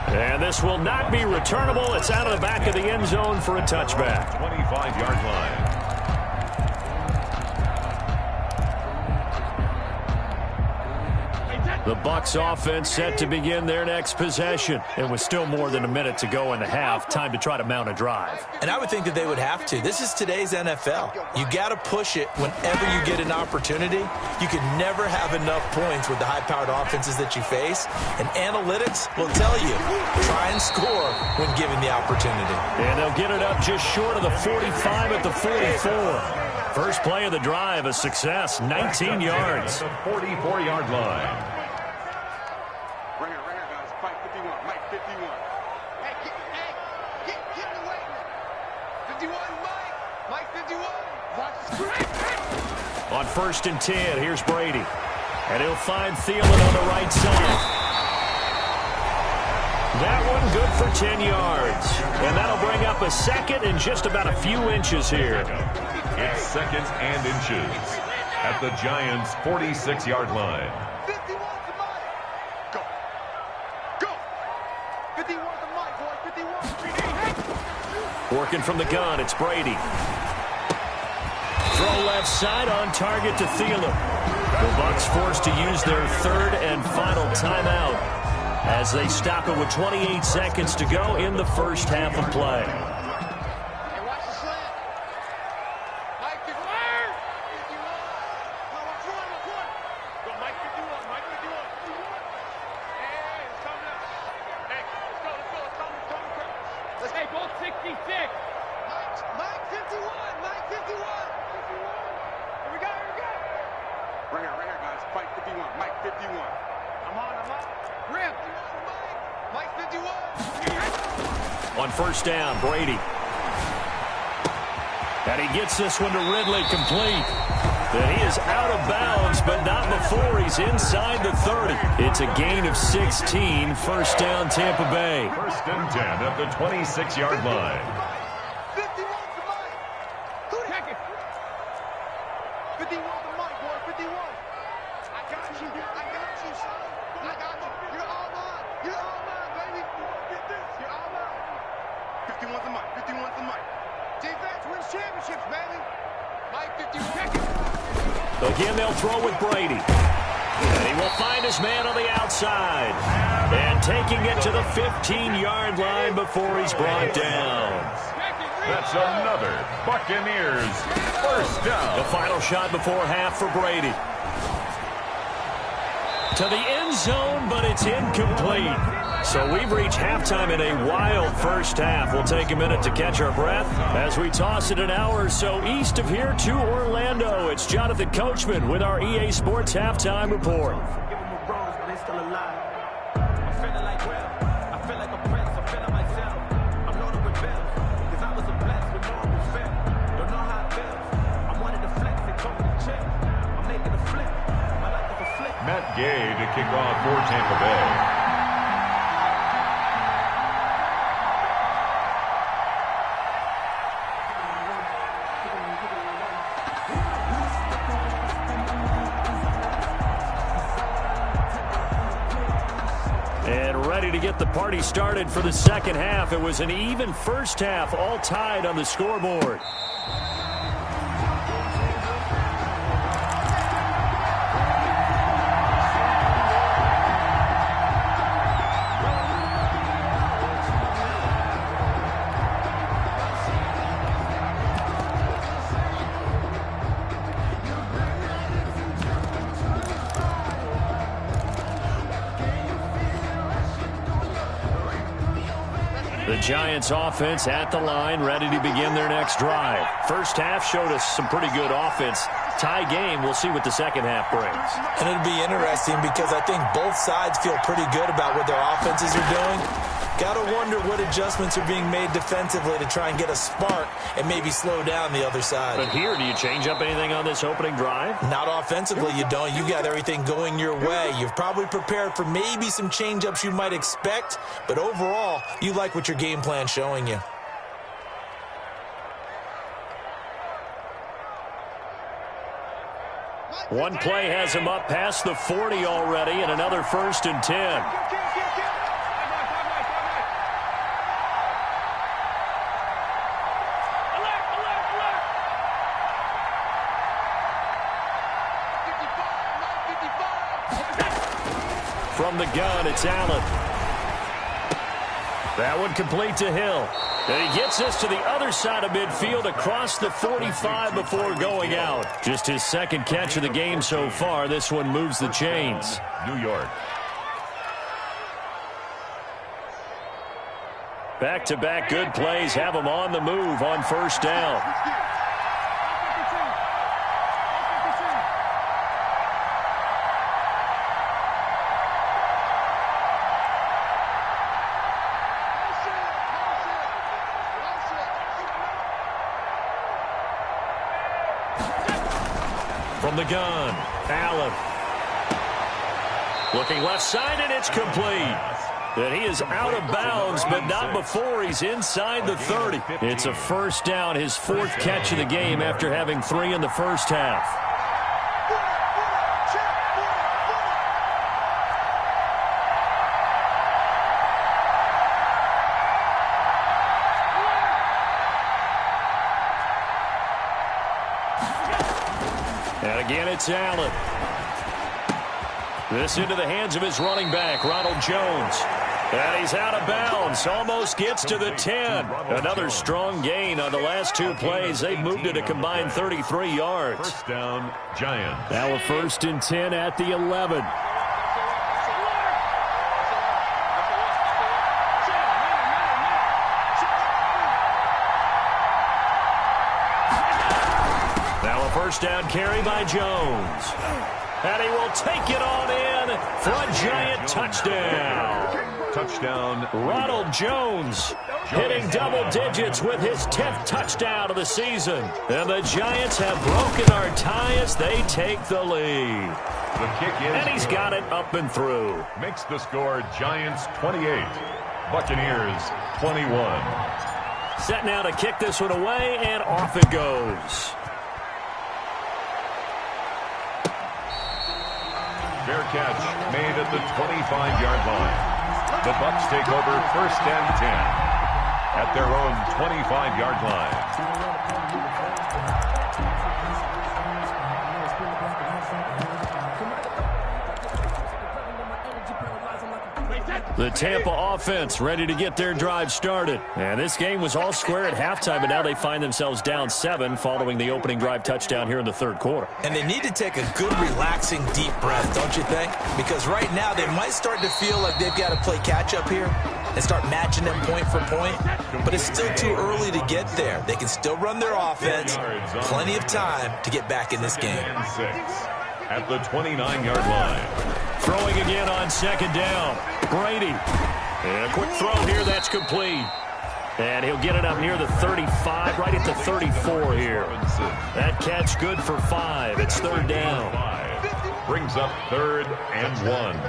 And this will not be returnable. It's out of the back of the end zone for a touchback. 25-yard line. The Bucs offense set to begin their next possession. And with still more than a minute to go in the half, time to try to mount a drive. And I would think that they would have to. This is today's NFL. You got to push it whenever you get an opportunity. You can never have enough points with the high-powered offenses that you face. And analytics will tell you, try and score when given the opportunity. And they'll get it up just short of the 45 at the 44. First play of the drive, a success, 19 yards. The 44-yard line. Ringer, guys. Mike 51. Mike 51. Hey, get away. 51, Mike. Mike 51. Watch the screen. On 1st and 10, here's Brady. And he'll find Thielen on the right side. That one good for 10 yards. And that'll bring up a second and just about a few inches here. It's seconds and inches at the Giants' 46-yard line. 51 to Mike. Go. 51 to Mike, boy. 51. Working from the gun, it's Brady. Throw left side on target to Thielen. The Bucs forced to use their 3rd and final timeout as they stop it with 28 seconds to go in the first half of play. Hey, watch the slant. Mike 51. 51. Watch one. Go, Mike 51. Mike 51. Hey, it's coming up. Hey, let's go. Let's hey, both 66. Mike 51. Mike 51. Here we go. Ringer, guys. Mike 51. Mike 51. I'm on. Rip. Mike 51. On 1st down, Brady. And he gets this one to Ridley complete. Then he is out of bounds, but not before he's inside the 30. It's a gain of 16. 1st down, Tampa Bay. 1st and 10 at the 26-yard line. 51 to Mike. Check it. 51 to Mike, boy. 51. I got you, son. I got you. You're all mine, baby. Get this. You're all mine. 51 to Mike. 51 to Mike. Defense wins championships, baby. Mike 51. Check it. Again, they'll throw with Brady. And he will find his man on the outside. And taking it to the 15-yard line before he's brought down. That's another Buccaneers 1st down. The final shot before half for Brady. To the end zone, but it's incomplete. So we've reached halftime in a wild first half. We'll take a minute to catch our breath as we toss it an hour or so east of here to Orlando. It's Jonathan Coachman with our EA Sports Halftime Report. Matt Gay to kick off for Tampa Bay. And ready to get the party started for the second half. It was an even first half, all tied on the scoreboard. The Giants offense at the line, ready to begin their next drive. First half showed us some pretty good offense. Tie game, we'll see what the second half brings. And it'll be interesting because I think both sides feel pretty good about what their offenses are doing. Got to wonder what adjustments are being made defensively to try and get a spark and maybe slow down the other side. But here, do you change up anything on this opening drive? Not offensively, you don't. You got everything going your way. You've probably prepared for maybe some change-ups you might expect, but overall, you like what your game plan's showing you. One play has him up past the 40 already, and another 1st and 10. From the gun, it's Allen. That one complete to Hill. And he gets us to the other side of midfield across the 45 before going out. Just his second catch of the game so far. This one moves the chains. New York. Back-to-back good plays have him on the move on first down. From the gun, Allen. Looking left side, and it's complete. And he is out of bounds, but not before he's inside the 30. It's a first down, his 4th catch of the game after having 3 in the first half. And again, it's Allen. This into the hands of his running back, Ronald Jones. And he's out of bounds. Almost gets to the 10. Another strong gain on the last 2 plays. They've moved it a combined 33 yards. First down, Giants. Now a 1st and 10 at the 11. First down carry by Jones. And he will take it on in for a Giant touchdown. Touchdown. Ronald Jones hitting double digits with his 10th touchdown of the season. And the Giants have broken our tie as they take the lead. The kick is and he's got it up and through. Makes the score Giants 28, Buccaneers 21. Set now to kick this one away, and off it goes. Fair catch made at the 25-yard line. The Bucs take over 1st and 10 at their own 25-yard line. The Tampa offense ready to get their drive started. And this game was all square at halftime, but now they find themselves down 7 following the opening drive touchdown here in the third quarter. And they need to take a good, relaxing, deep breath, don't you think? Because right now they might start to feel like they've got to play catch-up here and start matching them point for point. But it's still too early to get there. They can still run their offense. Plenty of time to get back in this game. At the 29-yard line. Throwing again on second down. Brady. And a quick throw here. That's complete. And he'll get it up near the 35, right at the 34 here. That catch good for 5. It's third down. Brings up 3rd and 1.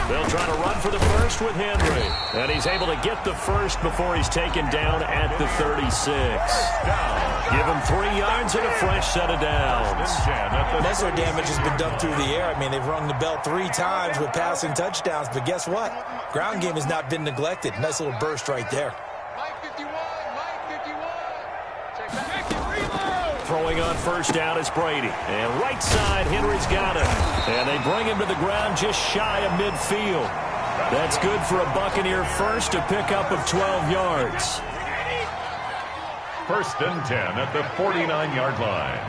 They'll try to run for the first with Henry. And he's able to get the first before he's taken down at the 36. Give him 3 yards and a fresh set of downs. Most of their damage has been done through the air. I mean, they've rung the bell 3 times with passing touchdowns. But guess what? Ground game has not been neglected. Nice little burst right there. Throwing on first down is Brady. And right side, Henry's got it. And they bring him to the ground just shy of midfield. That's good for a Buccaneer first, a pickup of 12 yards. 1st and 10 at the 49-yard line.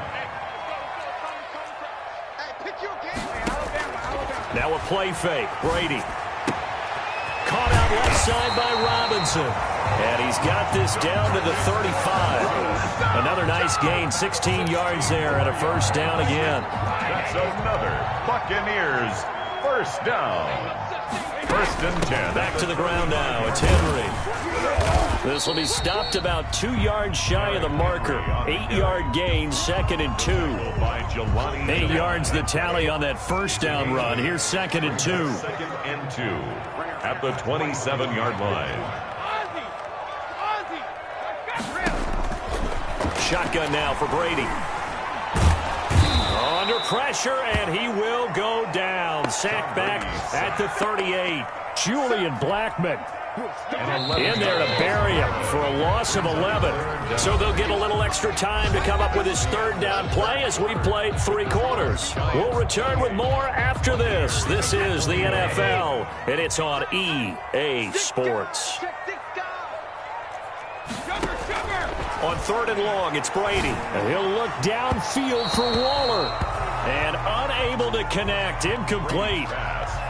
Now a play fake. Brady. Caught out left side by Robinson. And he's got this down to the 35. Another nice gain, 16 yards there and a first down again. That's another Buccaneers first down. 1st and 10. Back to the ground now. It's Henry. This will be stopped about 2 yards shy of the marker. 8-yard gain, 2nd and 2. 8 yards the tally on that first down run. Here's 2nd and 2. 2nd and 2 at the 27-yard line. Shotgun now for Brady. Under pressure, and he will go down. Sacked back at the 38. Julian Blackmon in there to bury him for a loss of 11. So they'll get a little extra time to come up with his third down play as we played 3 quarters. We'll return with more after this. This is the NFL, and it's on EA Sports. On 3rd and long, it's Brady. And he'll look downfield for Waller. And unable to connect. Incomplete.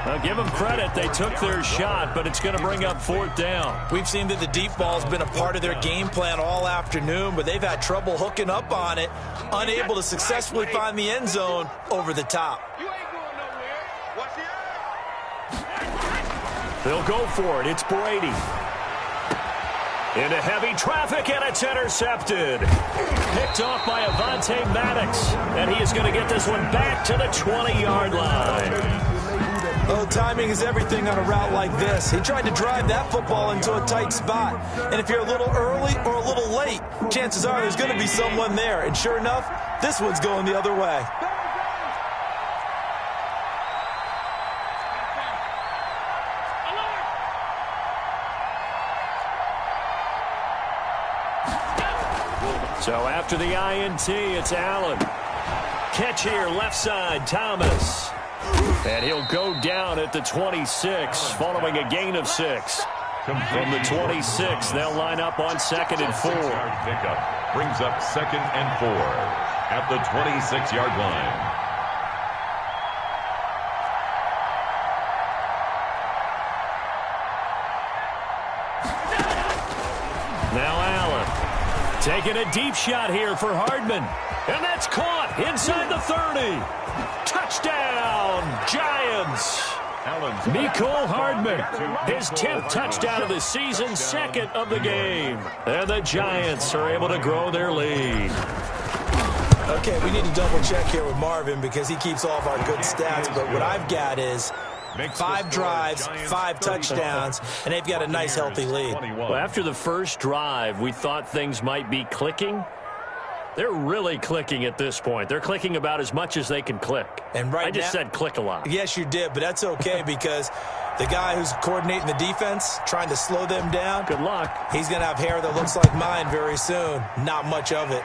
Now, give them credit. They took their shot, but it's going to bring up 4th down. We've seen that the deep ball has been a part of their game plan all afternoon, but they've had trouble hooking up on it. Unable to successfully find the end zone over the top. They'll go for it. It's Brady. Into heavy traffic, and it's intercepted. Picked off by Avonte Maddox, and he is going to get this one back to the 20-yard line. Oh, timing is everything on a route like this. He tried to drive that football into a tight spot. And if you're a little early or a little late, chances are there's going to be someone there. And sure enough, this one's going the other way. So after the INT, it's Allen. Catch here, left side, Thomas. And he'll go down at the 26, following a gain of 6. From the 26, they'll line up on 2nd and 4. Pickup brings up 2nd and 4 at the 26-yard line. Now Allen taking a deep shot here for Hardman. And that's caught inside the 30. Touchdown, Giants. Mecole Hardman, his 10th touchdown of the season, 2nd of the game. And the Giants are able to grow their lead. Okay, we need to double check here with Marvin because he keeps all of our good stats. But what I've got is 5 drives, 5 touchdowns, and they've got a nice, healthy lead. Well, after the first drive, we thought things might be clicking. They're really clicking at this point. They're clicking about as much as they can click. And I just said click a lot. Yes, you did, but that's okay because the guy who's coordinating the defense, trying to slow them down. Good luck. He's going to have hair that looks like mine very soon. Not much of it.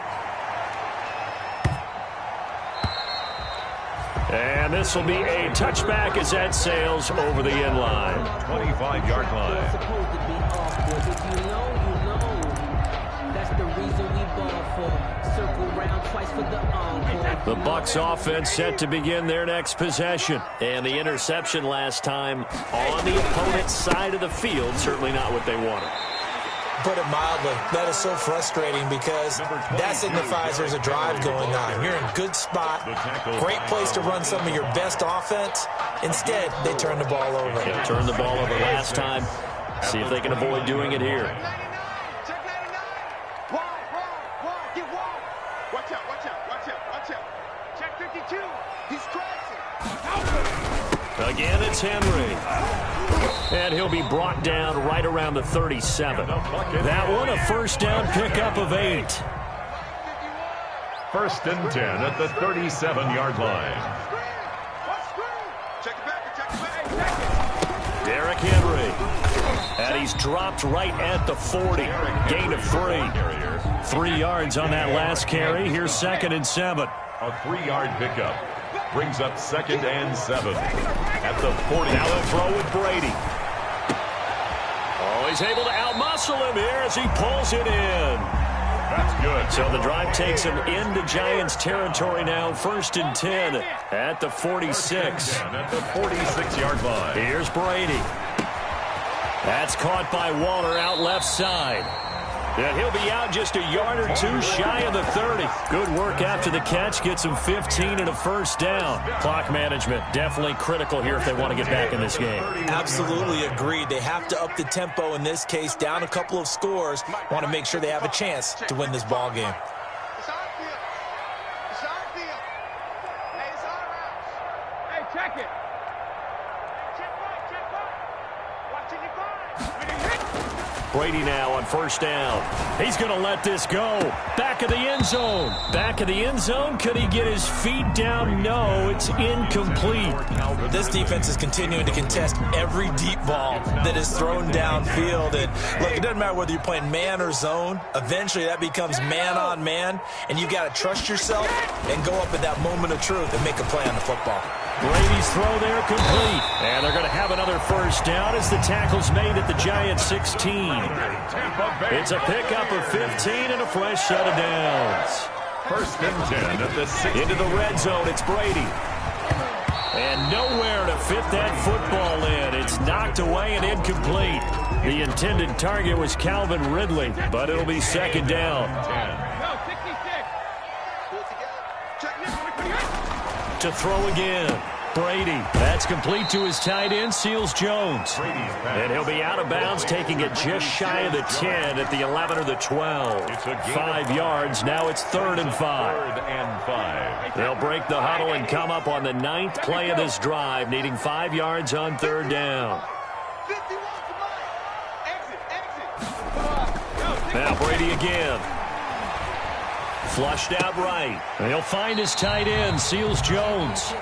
And this will be a touchback as that sails over the end line. 25-yard line. Supposed to be off, boys. If you know, you know. That's the reason we ball for. Circle round twice for the encore. The Bucs offense set to begin their next possession. And the interception last time on the opponent's side of the field, certainly not what they wanted. Put it mildly, that is so frustrating because that signifies there's a drive going on. You're in a good spot, great place to run some of your best offense. Instead, they turn the ball over. They turned the ball over last time. See if they can avoid doing it here. Check 99. Wall. Get wall. Watch out. Check 52. He's crashing. Again, it's Henry. And he'll be brought down right around the 37. That one, a first down pickup of 8. First and 10 at the 37-yard line. Check it back. Derrick Henry. And he's dropped right at the 40. Gain of 3. 3 yards on that last carry. Here's 2nd and 7. A 3-yard pickup brings up 2nd and 7 at the 40. Now they'll throw with Brady. Oh, he's able to outmuscle him here as he pulls it in. That's good. So the drive takes him into Giants territory now. 1st and 10 at the 46. At the 46-yard line. Here's Brady. That's caught by Waller out left side. And he'll be out just a yard or 2 shy of the 30. Good work after the catch. Gets him 15 and a first down. Clock management definitely critical here if they want to get back in this game. Absolutely agreed. They have to up the tempo in this case, down a couple of scores. Want to make sure they have a chance to win this ball game. It's our field. Hey, it's our routes. Hey, check it. Check right. Watching your guard. Brady now on first down. He's going to let this go. Back of the end zone. Could he get his feet down? No, it's incomplete. This defense is continuing to contest every deep ball that is thrown downfield. And look, it doesn't matter whether you're playing man or zone. Eventually, that becomes man on man. And you got to trust yourself and go up at that moment of truth and make a play on the football. Brady's throw there complete. And they're going to have another first down as the tackle's made at the Giants 16. It's a pickup of 15 and a fresh set of downs. First and 10 at the 6. Into the red zone, it's Brady. And nowhere to fit that football in. It's knocked away and incomplete. The intended target was Calvin Ridley, but it'll be 2nd down. No, 66. To throw again. Brady. That's complete to his tight end, Seals Jones. And he'll be out of bounds, taking it just shy of the 10 at the 11 or the 12. 5 yards. Now it's 3rd and 5. 3rd and 5. They'll break the huddle and come up on the 9th play of this drive, needing 5 yards on 3rd down. 51 to mine. Exit. Now Brady again. Flushed out right. And he'll find his tight end, Seals Jones.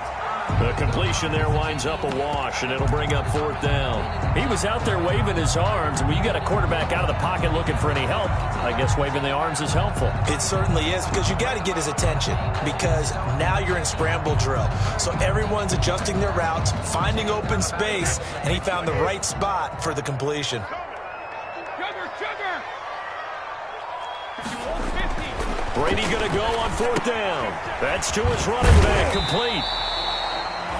The completion there winds up a wash, and it'll bring up 4th down. He was out there waving his arms, and when you got a quarterback out of the pocket looking for any help, I guess waving the arms is helpful. It certainly is, because you got to get his attention, because now you're in scramble drill. So everyone's adjusting their routes, finding open space, and he found the right spot for the completion. Sugar. Brady going to go on 4th down. That's to his running back, complete.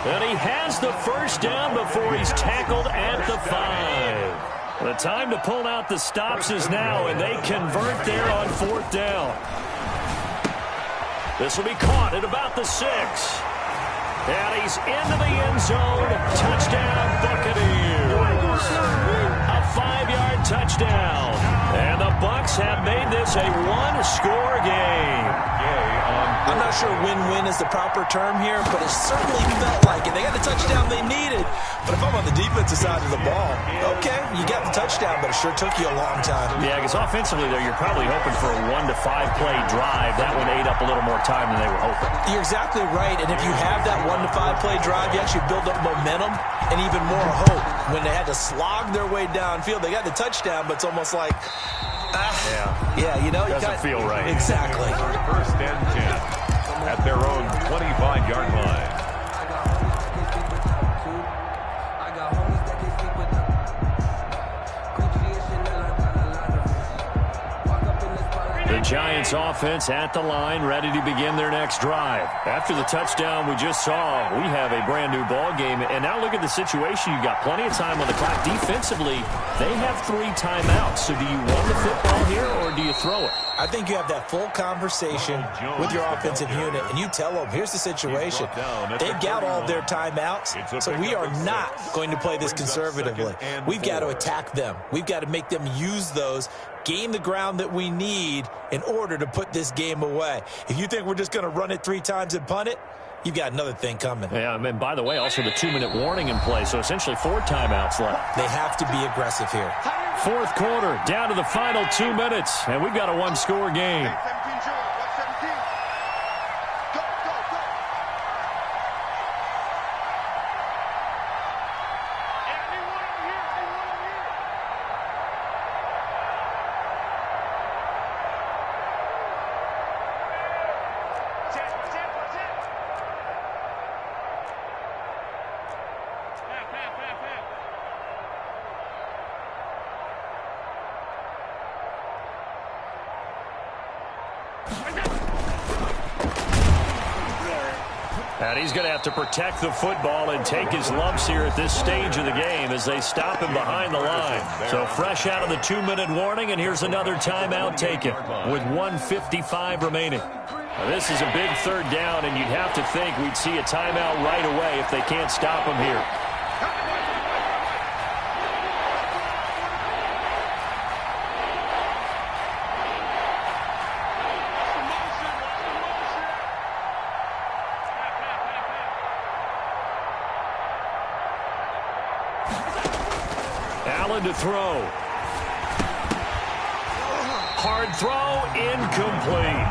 And he has the first down before he's tackled at the 5. The time to pull out the stops is now, and they convert there on 4th down. This will be caught at about the 6. And he's into the end zone. Touchdown, Buccaneers. A 5-yard touchdown. And the Bucs have made this a 1-score game. I'm not sure win-win is the proper term here, but it certainly felt like it. They got the touchdown they needed, but if I'm on the defensive side of the ball, okay, you got the touchdown, but it sure took you a long time. Yeah, because offensively, though, you're probably hoping for a 1 to 5 play drive. That one ate up a little more time than they were hoping. You're exactly right, and if you have that 1 to 5 play drive, you actually build up momentum and even more hope. When they had to slog their way downfield, they got the touchdown, but it's almost like, yeah, you know, doesn't feel right. Exactly. First and 10 at their own 25-yard line. The Giants offense at the line, ready to begin their next drive. After the touchdown we just saw, we have a brand new ball game. And now look at the situation. You've got plenty of time on the clock. Defensively, they have 3 timeouts. So do you run the football here or do you throw it? I think you have that full conversation with your offensive unit, and you tell them, here's the situation. They've got all their timeouts, so we are not going to play this conservatively. We've got to attack them. We've got to make them use those, gain the ground that we need in order to put this game away. If you think we're just going to run it 3 times and punt it, you've got another thing coming. Yeah, and by the way, also the 2-minute warning in play, so essentially 4 timeouts left. They have to be aggressive here. Fourth quarter, down to the final 2 minutes, and we've got a 1-score game. And he's going to have to protect the football and take his lumps here at this stage of the game as they stop him behind the line. So fresh out of the 2-minute warning, and here's another timeout taken with 1:55 remaining. Now, this is a big 3rd down, and you'd have to think we'd see a timeout right away if they can't stop him here. To throw. Hard throw, incomplete.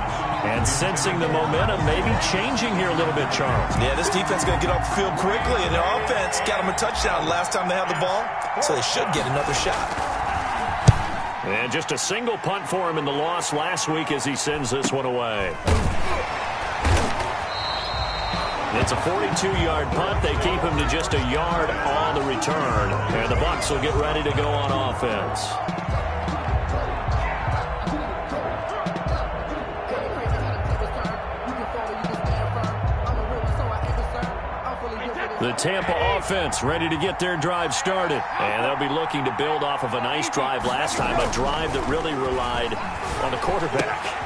And sensing the momentum, maybe changing here a little bit, Charles. Yeah, this defense is going to get off the field quickly, and their offense got them a touchdown last time they had the ball, so they should get another shot. And just a single punt for him in the loss last week as he sends this one away. It's a 42-yard punt. They keep him to just a yard on the return. And the Bucs will get ready to go on offense. The Tampa offense ready to get their drive started. And they'll be looking to build off of a nice drive last time, a drive that really relied on the quarterback.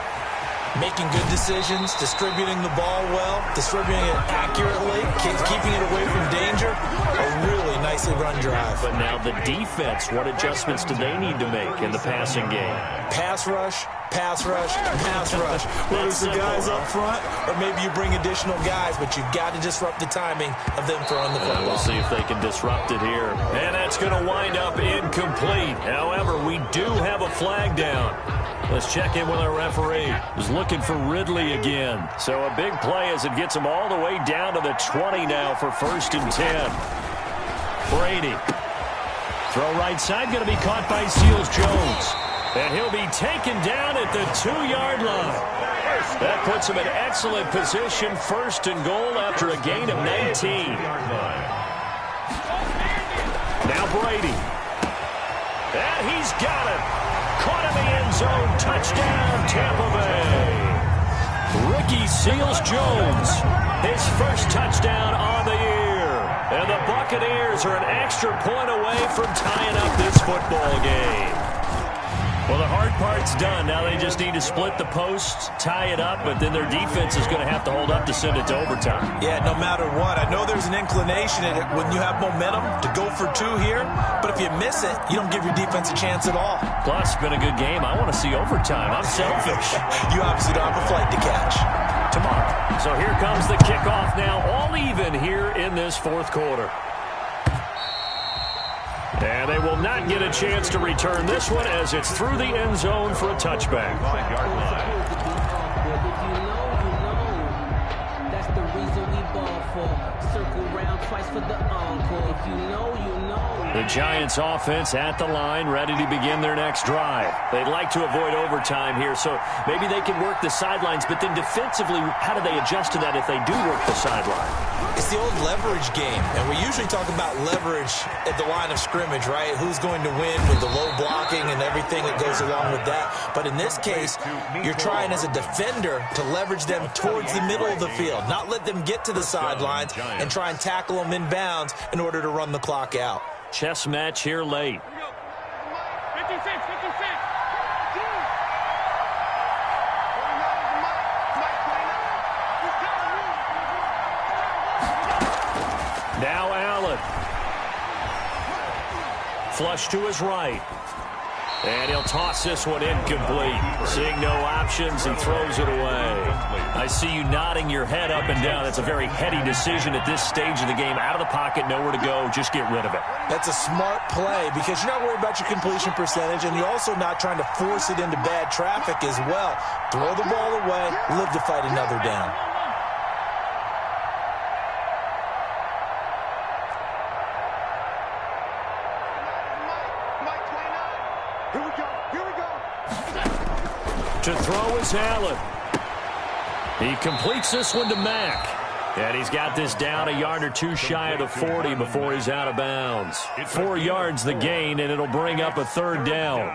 Making good decisions, distributing the ball well, distributing it accurately, keeping it away from danger. A really nicely run drive. But now the defense, what adjustments do they need to make in the passing game? Pass rush, pass rush, pass rush. Whether it's the guys up front or maybe you bring additional guys, but you've got to disrupt the timing of them throwing the football. We'll see if they can disrupt it here. And that's going to wind up incomplete. However, we do have a flag down. Let's check in with our referee. He's looking for Ridley again. So a big play as it gets him all the way down to the 20 now for 1st and 10. Brady. Throw right side, going to be caught by Seals-Jones. And he'll be taken down at the 2-yard line. That puts him in excellent position, 1st and goal after a gain of 19. Now Brady. And he's got it. Caught in the end zone. Touchdown, Tampa Bay. Ricky Seals-Jones, his first touchdown on the year. And the Buccaneers are an extra point away from tying up this football game. Well, the hard part's done. Now they just need to split the posts, tie it up, but then their defense is going to have to hold up to send it to overtime. Yeah, no matter what. I know there's an inclination in it when you have momentum to go for 2 here, but if you miss it, you don't give your defense a chance at all. Plus, it's been a good game. I want to see overtime. I'm selfish. You obviously don't have a flight to catch. Tomorrow. So here comes the kickoff now, all even here in this 4th quarter. And they will not get a chance to return this one as it's through the end zone for a touchback. 5-yard line. That's the reason we ball for. Circle round twice for the encore. If you know, you know. The Giants offense at the line, ready to begin their next drive. They'd like to avoid overtime here, so maybe they can work the sidelines, but then defensively, how do they adjust to that if they do work the sideline? It's the old leverage game, and we usually talk about leverage at the line of scrimmage, right? Who's going to win with the low blocking and everything that goes along with that. But in this case, you're trying as a defender to leverage them towards the middle of the field, not let them get to the sidelines and try and tackle them in bounds in order to run the clock out. Chess match here late. 56, 56. Now Allen. Flush to his right. And he'll toss this one incomplete. Seeing no options, he throws it away. I see you nodding your head up and down. It's a very heady decision at this stage of the game. Out of the pocket, nowhere to go. Just get rid of it. That's a smart play because you're not worried about your completion percentage, and you're also not trying to force it into bad traffic as well. Throw the ball away, live to fight another down. To throw is Allen. He completes this one to Mack. And he's got this down a yard or two shy of the 40 before he's out of bounds. 4 yards the gain, and it'll bring up a third down.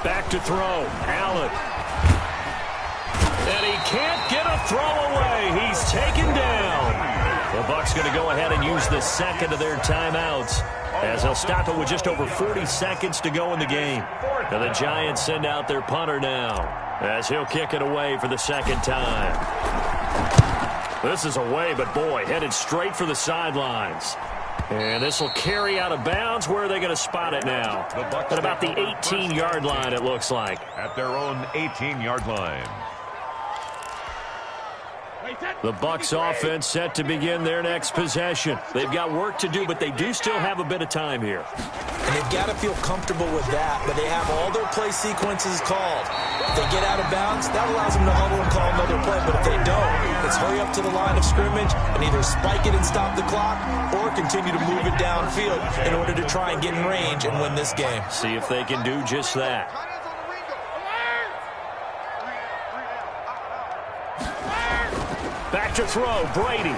Back to throw. Allen. And he can't get a throw away. He's taken down. The Bucs going to go ahead and use the second of their timeouts as they'll stop it with just over 40 seconds to go in the game. Now the Giants send out their punter now as he'll kick it away for the second time. This is away, but boy, headed straight for the sidelines. And this will carry out of bounds. Where are they going to spot it now? At about the 18-yard line, it looks like. At their own 18-yard line. The Bucs offense set to begin their next possession. They've got work to do, but they do still have a bit of time here. And they've got to feel comfortable with that, but they have all their play sequences called. If they get out of bounds, that allows them to huddle and call another play, but if they don't, it's hurry up to the line of scrimmage and either spike it and stop the clock or continue to move it downfield in order to try and get in range and win this game. See if they can do just that. Back to throw, Brady.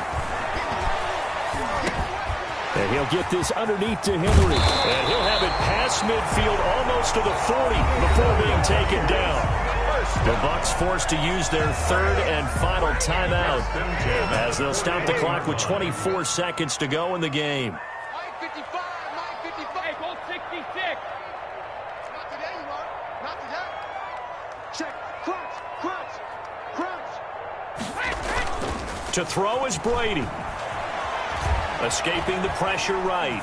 And he'll get this underneath to Henry. And he'll have it past midfield almost to the 40 before being taken down. The Bucs forced to use their third and final timeout as they'll stop the clock with 24 seconds to go in the game. Mike 55, Mike 55. Hey, goal 66. Not today, you are. Not today. Check. Crunch, crunch, crunch. To throw is Brady. Escaping the pressure right.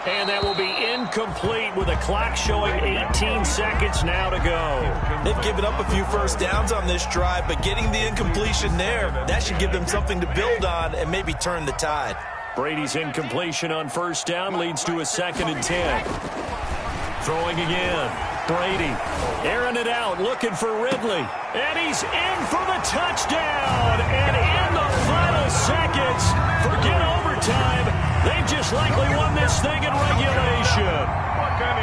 And that will be incomplete with a clock showing 18 seconds now to go. They've given up a few first downs on this drive, but getting the incompletion there, that should give them something to build on and maybe turn the tide. Brady's incompletion on first down leads to a 2nd and 10. Throwing again. Brady airing it out, looking for Ridley. And he's in for the touchdown. And in the final seconds, forget overtime. They've just likely won this thing in regulation.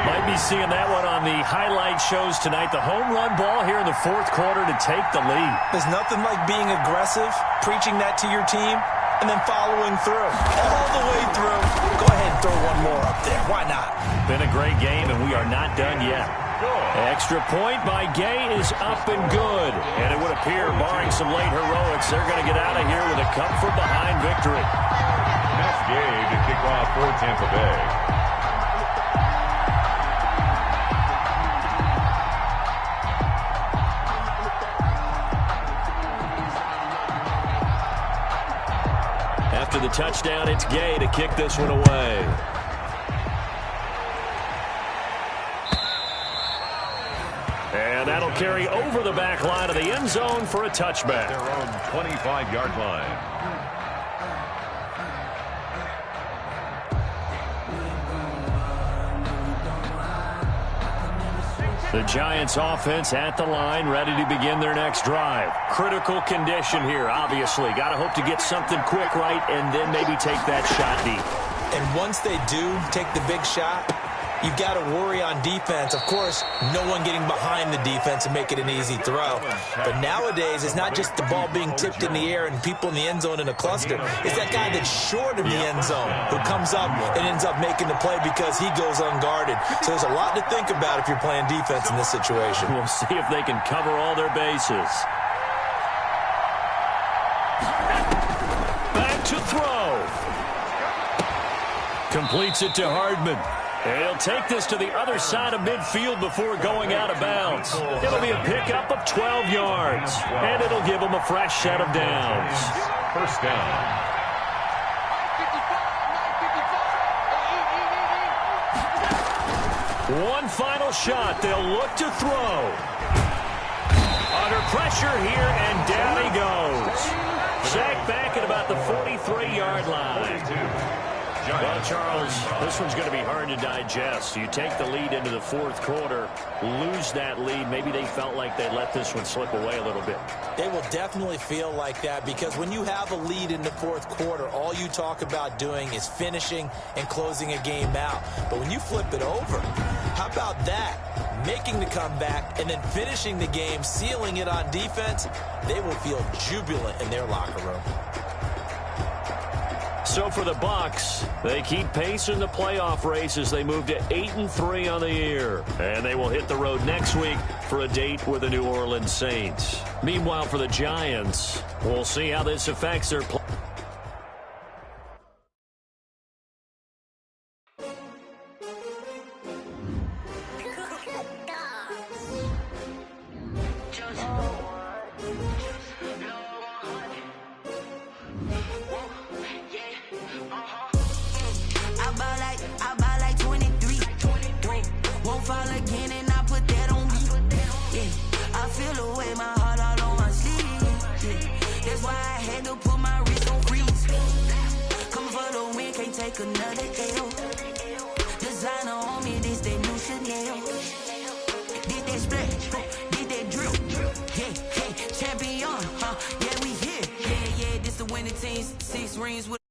Might be seeing that one on the highlight shows tonight. The home run ball here in the 4th quarter to take the lead. There's nothing like being aggressive, preaching that to your team, and then following through. All the way through. Go ahead and throw one more up there. Why not? Been a great game, and we are not done yet. Extra point by Gay is up and good. And it would appear, barring some late heroics, they're going to get out of here with a come-from-behind victory. That's Gay to kick off for Tampa Bay. After the touchdown, it's Gay to kick this one away. And that'll carry over the back line of the end zone for a touchback. Their own 25-yard line. The Giants offense at the line, ready to begin their next drive. Critical condition here, obviously. Got to hope to get something quick right and then maybe take that shot deep. And once they do take the big shot, you've got to worry on defense. Of course, no one getting behind the defense and make it an easy throw. But nowadays, it's not just the ball being tipped in the air and people in the end zone in a cluster. It's that guy that's short of the end zone who comes up and ends up making the play because he goes unguarded. So there's a lot to think about if you're playing defense in this situation. We'll see if they can cover all their bases. Back to throw. Completes it to Hardman. He'll take this to the other side of midfield before going out of bounds. It'll be a pickup of 12 yards, and it'll give him a fresh set of downs. First down. One final shot. They'll look to throw. Under pressure here, and down he goes. Sacked back at about the 43-yard line. Well, Charles, this one's going to be hard to digest. You take the lead into the fourth quarter, lose that lead. Maybe they felt like they let this one slip away a little bit. They will definitely feel like that because when you have a lead in the fourth quarter, all you talk about doing is finishing and closing a game out. But when you flip it over, how about that? Making the comeback and then finishing the game, sealing it on defense, they will feel jubilant in their locker room. So for the Bucs, they keep pace in the playoff race as they move to 8-3 on the year. And they will hit the road next week for a date with the New Orleans Saints. Meanwhile, for the Giants, we'll see how this affects their play. Another L. Designer on me, this that new Chanel. Did that splash, did that drip. Yeah, champion, yeah, we here. Yeah, this the winning team, 6 rings with